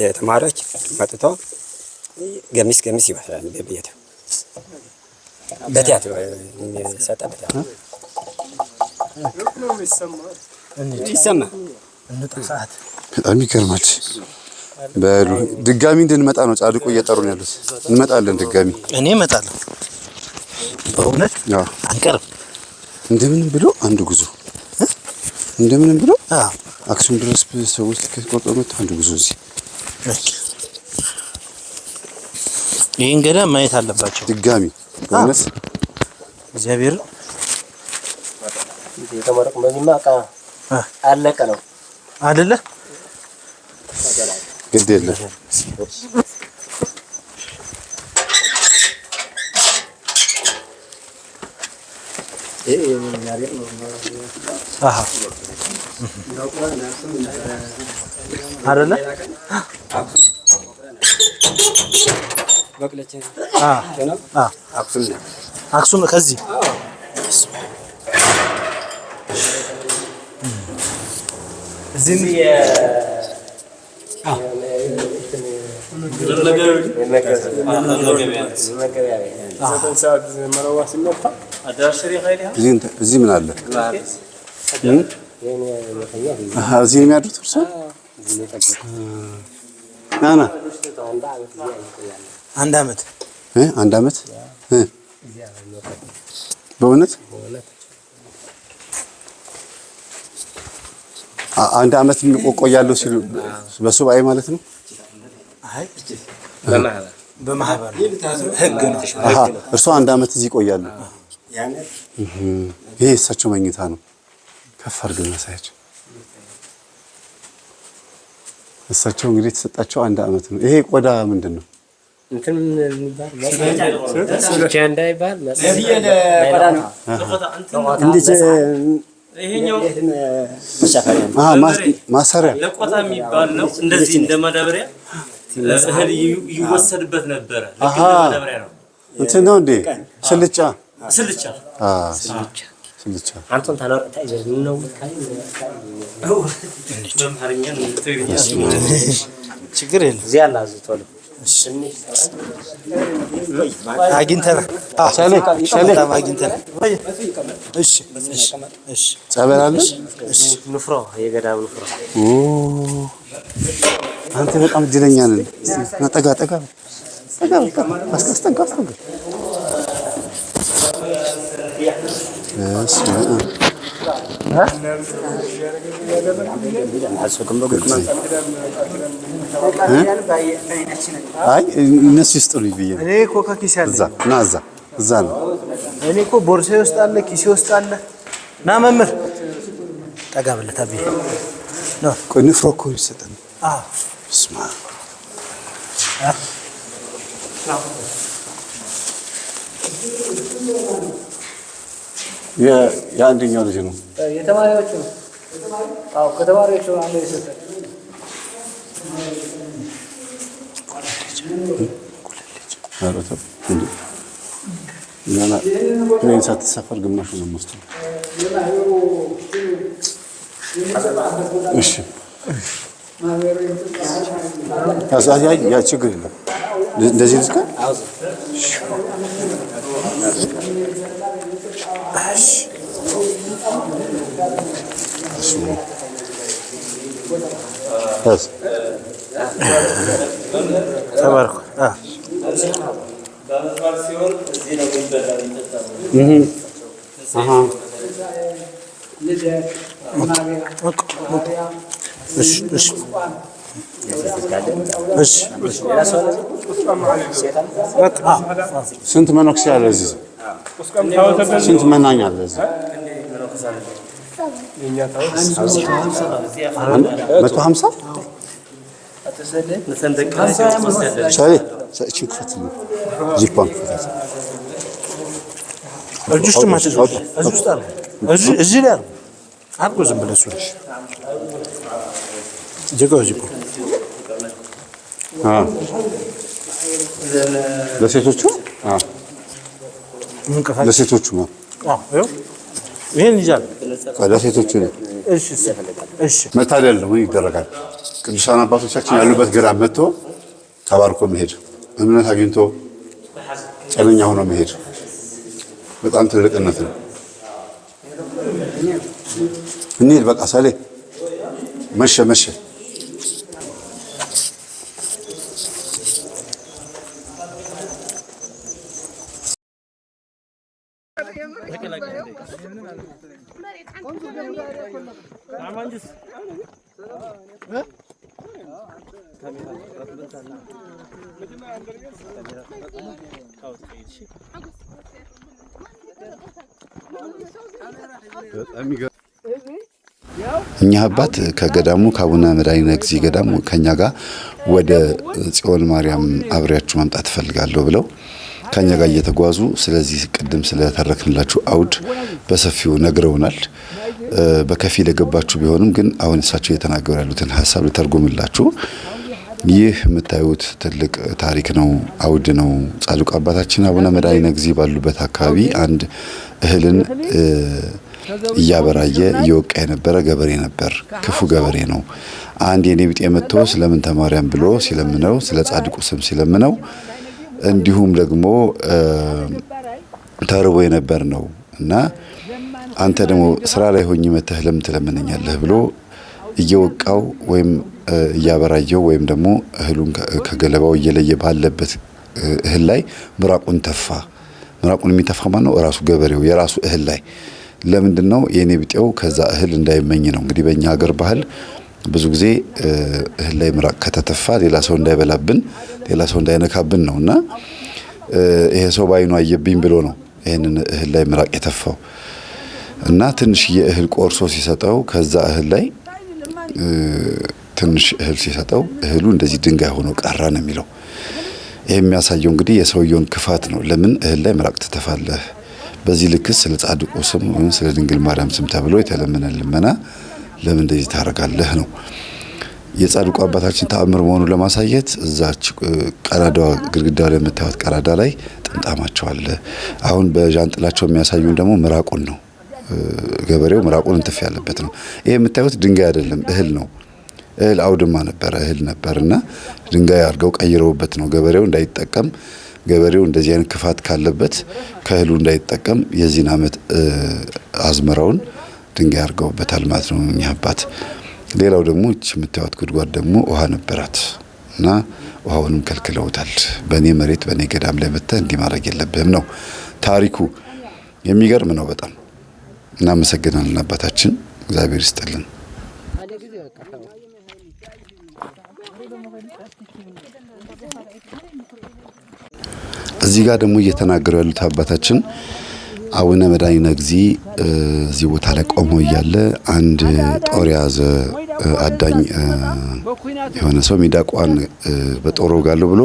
የተማረች መጥቶ ገሚስ ይባላል በቤት በቲያት የሚሰጠበት ይሰማ እንጥፋት በጣም ይገርማል። በሉ ድጋሚ እንድንመጣ ነው ጻድቁ እየጠሩን ያሉት። እንመጣለን ድጋሚ። እኔ እመጣለሁ በእውነት አንቀርም። እንደምንም ብሎ አንድ ጉዞ እንደምንም ብሎ አክሱም ድረስ ሰዎች ከቆጠሩት አንድ ጉዞ እዚህ ይሄን ገዳም ማየት አለባቸው ድጋሚ በእውነት እግዚአብሔር የተመረቀ በዚህማ አለቀ ነው አይደለ? ግድ የለም አሃ አይደለ? በቅለች አክሱም ከዚህ እዚህ እዚህ ምን አለ? እዚህ የሚያድሩት እርሶ ናና አንድ አመት በእውነት አንድ አመት ቆያለሁ ሲሉ በሱባኤ ማለት ነው። አይ በማህበር ህግ ነው። እርሶ አንድ አመት እዚህ ቆያሉ። ይሄ እሳቸው መኝታ ነው። ከፍ አድርገን እናሳያቸው። እሳቸው እንግዲህ የተሰጣቸው አንድ አመት ነው። ይሄ ቆዳ ምንድን ነው? እንትን የሚባል ቻንዳ ይባል ይሄኛው ማሰሪያ ለቆታ የሚባል ነው። እንደዚህ እንደ ማዳበሪያ እህል ይወሰድበት ነበረ። ልክ እንደ ማዳበሪያ ነው። እንትን ነው እንዴ? ስልቻ አንተን ታላውጣ ይዘህ ነው ችግር የለም። እዚህ ያለ አዝቷል። አግኝተናል። ጸበል አለ። ንፍሮ የገዳም ንፍሮ አንተ በጣም እድለኛ ነህ። ጠጋ አስጠጋ አይ እነሱ ይስጡልኝ ብዬ እኔ እኮ ከኪሴ አለ እዛ ነው። እኔ እኮ ቦርሳዬ ውስጥ አለ፣ ኪሴ ውስጥ አለ። ና መምህር ጠጋ ብለህ ታብዬ ነው። ቆይ ንፍሮ እኮ ይሰጠን። ስማ የአንደኛው ልጅ ነው። የተማሪዎቹ ነው። ከተማሪዎቹ አንዱ ይሰጣል። ያና ፕሌን ሳትሰፈር ግማሹ ነው የምወስደው። እሺ ያ ችግር የለም። እንደዚህ ልስካ። ተባረኩ። ስንት መነኩሴ አለ እዚህ? ስንት መናኛ አለ እዚህ? 150 ሻሌ ሰጪ ክፈት ጂፓን ክፈት እጁስ ማጥቶ እጁስ ታል እዚህ ላይ አርጎ ዝም ብለህ ሱልሽ ጀጋው ጂፖ ለሴቶቹ ለሴቶቹ ነው። ይሄን ይዛል ለሴቶቹ ነው። እሺ መታደል ነው ይደረጋል። ቅዱሳን አባቶቻችን ያሉበት ገዳም መጥቶ ተባርኮ መሄድ፣ እምነት አግኝቶ ጸለኛ ሆኖ መሄድ በጣም ትልቅነት ነው። እንሂድ በቃ ሳሌ መሸ እኛ አባት ከገዳሙ ከአቡነ መድኃኒነ እግዚእ ገዳም ከኛ ጋር ወደ ጽዮን ማርያም አብሬያችሁ መምጣት እፈልጋለሁ ብለው ከኛ ጋር እየተጓዙ ስለዚህ ቅድም ስለተረክንላችሁ አውድ በሰፊው ነግረውናል። በከፊል የገባችሁ ቢሆንም ግን አሁን እሳቸው እየተናገሩ ያሉትን ሐሳብ ልተርጉምላችሁ። ይህ የምታዩት ትልቅ ታሪክ ነው፣ አውድ ነው። ጻድቁ አባታችን አቡነ መድኃኒነ እግዚእ ባሉበት አካባቢ አንድ እህልን እያበራየ እየወቃ የነበረ ገበሬ ነበር። ክፉ ገበሬ ነው። አንድ የኔ ቢጤ መጥቶ ስለምን ተማርያም ብሎ ሲለምነው፣ ስለ ጻድቁ ስም ሲለምነው፣ እንዲሁም ደግሞ ተርቦ የነበር ነው እና አንተ ደግሞ ስራ ላይ ሆኜ መተህ ለምን ትለምነኛለህ ብሎ እየወቃው ወይም እያበራየው ወይም ደግሞ እህሉን ከገለባው እየለየ ባለበት እህል ላይ ምራቁን ተፋ። ምራቁን የሚተፋ ማን ነው? ራሱ ገበሬው የራሱ እህል ላይ። ለምንድን ነው? የኔ ቢጤው ከዛ እህል እንዳይመኝ ነው። እንግዲህ በእኛ ሀገር ባህል ብዙ ጊዜ እህል ላይ ምራቅ ከተተፋ ሌላ ሰው እንዳይበላብን፣ ሌላ ሰው እንዳይነካብን ነውና ይሄ ሰው ባይኑ አየብኝ ብሎ ነው ይሄንን እህል ላይ ምራቅ የተፋው እና ትንሽ የእህል ቆርሶ ሲሰጠው ከዛ እህል ላይ ትንሽ እህል ሲሰጠው እህሉ እንደዚህ ድንጋይ ሆኖ ቀረ ነው የሚለው። ይሄ የሚያሳየው እንግዲህ የሰውየውን ክፋት ነው። ለምን እህል ላይ ምራቅ ትተፋለህ? በዚህ ልክስ ስለ ጻድቁ ስም ወይም ስለ ድንግል ማርያም ስም ተብሎ የተለመነ ልመና ለምን እንደዚህ ታረጋለህ ነው። የጻድቁ አባታችን ተአምር መሆኑን ለማሳየት እዛች ቀዳዳዋ ግድግዳ ላይ የምታዩት ቀዳዳ ላይ ጥምጣማቸው አለ። አሁን በዣንጥላቸው የሚያሳዩን ደግሞ ምራቁን ነው። ገበሬው ምራቁን እንትፍ ያለበት ነው። ይሄ የምታዩት ድንጋይ አይደለም፣ እህል ነው። እህል አውድማ ነበረ፣ እህል ነበርና ድንጋይ አድርገው ቀይረውበት ነው ገበሬው እንዳይጠቀም። ገበሬው እንደዚህ አይነት ክፋት ካለበት ከእህሉ እንዳይጠቀም የዚህን ዓመት አዝመራውን ድንጋይ አድርገውበታል ማለት ነው እኛ አባት። ሌላው ደግሞ እቺ የምታዩት ጉድጓድ ደግሞ ውሃ ነበራት እና ውሃውንም ከልክለውታል። በእኔ መሬት በእኔ ገዳም ላይ መጥተህ እንዲህ ማድረግ የለብህም ነው ታሪኩ። የሚገርም ነው በጣም። እናመሰግናለን አባታችን፣ እግዚአብሔር ይስጥልን። እዚህ ጋር ደግሞ እየተናገሩ ያሉት አባታችን አቡነ መድኃኒነ እግዚእ እዚህ ቦታ ላይ ቆመው እያለ አንድ ጦር የያዘ አዳኝ የሆነ ሰው ሚዳቋን በጦር ወጋለሁ ብሎ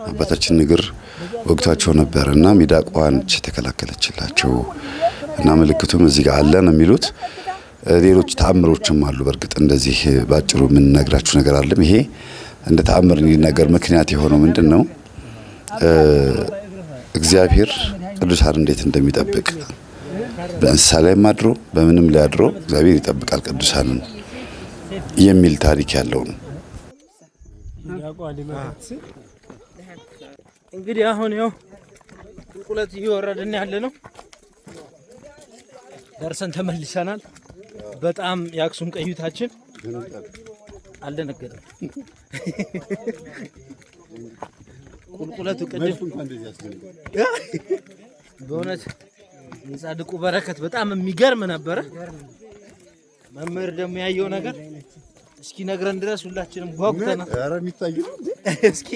አባታችን እግር ወግቷቸው ነበር እና ሚዳቋን ተከላከለችላቸው እና ምልክቱም እዚህ ጋር አለ ነው የሚሉት። ሌሎች ተአምሮችም አሉ። በእርግጥ እንደዚህ ባጭሩ የምንነግራችሁ ነገር አለም። ይሄ እንደ ተአምር እንዲነገር ምክንያት የሆነው ምንድነው? እግዚአብሔር ቅዱሳን እንዴት እንደሚጠብቅ በእንስሳ ላይ ማድሮ በምንም ላይ አድሮ እግዚአብሔር ይጠብቃል ቅዱሳንን የሚል ታሪክ ያለው ነው። እንግዲህ አሁን ያው ቁልቁለት እየወረድን ያለ ነው። ደርሰን ተመልሰናል። በጣም የአክሱም ቀዩታችን አልደነገጠም። ቁልቁለቱ ቅድም በእውነት የጻድቁ በረከት በጣም የሚገርም ነበረ። መምህር ደግሞ ያየው ነገር እስኪ ነግረን ድረስ ሁላችንም ጓጉተናል። ኧረ የሚታይ ነው እስኪ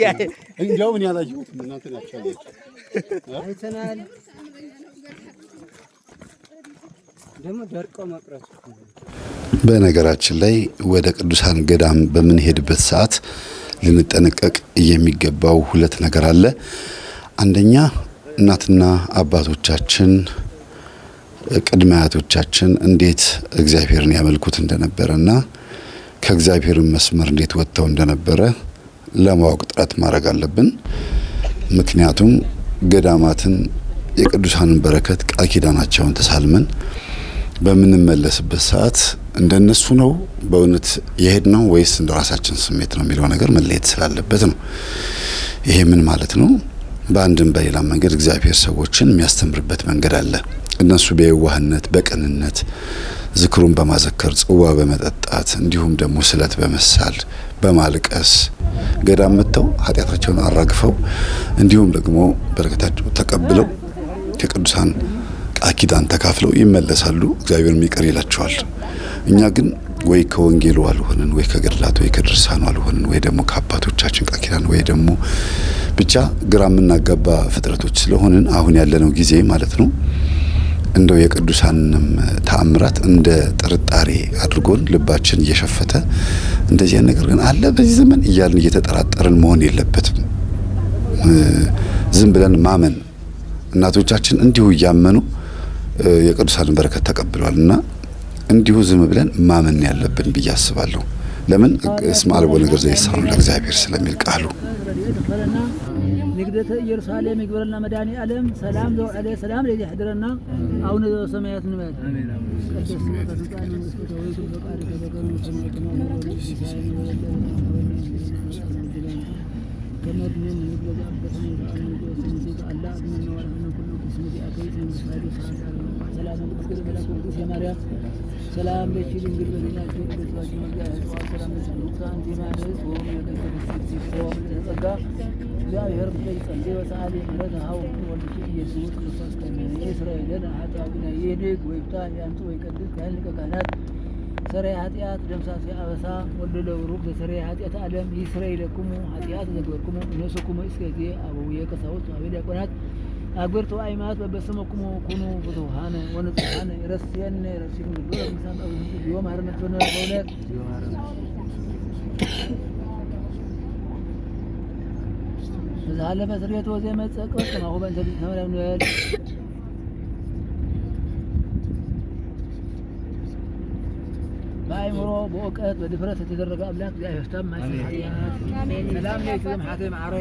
እንዲያው ምን ያላችሁት እናንተ ናችሁ አይተናል። ደግሞ ደርቆ መቅረቱ በነገራችን ላይ ወደ ቅዱሳን ገዳም በምንሄድበት ሰዓት ልንጠነቀቅ የሚገባው ሁለት ነገር አለ። አንደኛ እናትና አባቶቻችን ቅድመ አያቶቻችን እንዴት እግዚአብሔርን ያመልኩት እንደነበረና ከእግዚአብሔር መስመር እንዴት ወጥተው እንደነበረ ለማወቅ ጥረት ማድረግ አለብን። ምክንያቱም ገዳማትን የቅዱሳንን በረከት ቃል ኪዳናቸውን ተሳልመን በምንመለስበት ሰዓት እንደነሱ ነው በእውነት የሄድ ነው ወይስ እንደራሳችን ስሜት ነው የሚለው ነገር መለየት ስላለበት ነው። ይሄ ምን ማለት ነው? በአንድም በሌላ መንገድ እግዚአብሔር ሰዎችን የሚያስተምርበት መንገድ አለ። እነሱ በየዋህነት በቅንነት ዝክሩን በማዘከር ጽዋ በመጠጣት እንዲሁም ደግሞ ስለት በመሳል በማልቀስ ገዳም መጥተው ኃጢአታቸውን አራግፈው እንዲሁም ደግሞ በረከታቸው ተቀብለው ከቅዱሳን ቃል ኪዳን ተካፍለው ይመለሳሉ። እግዚአብሔርም ይቅር ይላቸዋል። እኛ ግን ወይ ከወንጌሉ አልሆንን ወይ ከገድላት ወይ ከድርሳኑ አልሆንን ወይ ደግሞ ከአባቶቻችን ቃል ኪዳን ወይ ደግሞ ብቻ ግራ የምናጋባ ፍጥረቶች ስለሆንን አሁን ያለነው ጊዜ ማለት ነው እንደው የቅዱሳንም ተአምራት እንደ ጥርጣሬ አድርጎን ልባችን እየሸፈተ እንደዚህ ነገር ግን አለ በዚህ ዘመን እያልን እየተጠራጠርን መሆን የለበትም። ዝም ብለን ማመን እናቶቻችን እንዲሁ እያመኑ የቅዱሳንን በረከት ተቀብለዋልና እንዲሁ ዝም ብለን ማመን ያለብን ብዬ አስባለሁ። ለምን እስመ አልቦ ነገር ዘይሳኑ ለእግዚአብሔር ስለሚል ቃሉ ንግደተ ኢየሩሳሌም ይግበረና መድኃኔ ዓለም ሰላም ዘውዓለ ሰላም ለዚህ ያድረና አሁን ሰማያት ንበል አሜን አሜን ቅዱስ ተስፋን መስጠት ወይ ፈቃድ ተበቀሉ ሰማያት ነው ከመድነን ንግበዛበት ነው አላህ ምን ነው አሁን ሁሉ ስምቲ አከይት መስዋዕት ሰላም ለምስክር መላኩ ቅዱስ የማርያም ሰላም ለቺ ድንግል በእናቱ በተዋጅ መጋያ ሰላም ለሳንቲም ዲማነስ ወም የከተሰት ሲፎም ተጸጋ እግዚአብሔር በይጸልይ ወሰአሊ ምሕረት ሀው ወልድ ኢየሱስ ክርስቶስ ከመ እስራኤልን ኃጢአቱን ይህድግ ወይታ ያንቱ ወይቀድስ ያልቀ ካህናት ሰራይ ኃጢአት ደምሳሴ አበሳ ወልድ ለብሩክ በሰራይ ኃጢአት ዓለም ይስራኤል ለኩሙ ኃጢአት ዘግበርኩሙ እነሱኩሙ እስከዚ አበው የቀሳውስት አበው ዲያቆናት አግብርቱ አይማት በበስመኩሙ ኩኑ ፍቱሃነ ወንጹሃነ ረስየነ ረሲኩ ሁሉ ለምሳን አበው ዮም አርነቶነ በእውነት ዛለ መስሪያቶ ዘመጸቀቅ ነው በእንተ ተመራምነል በአይምሮ በእውቀት በድፍረት የተደረገ አምላክ እግዚአብሔር ተማይ ሰላም ለይኩም ሐተም አረ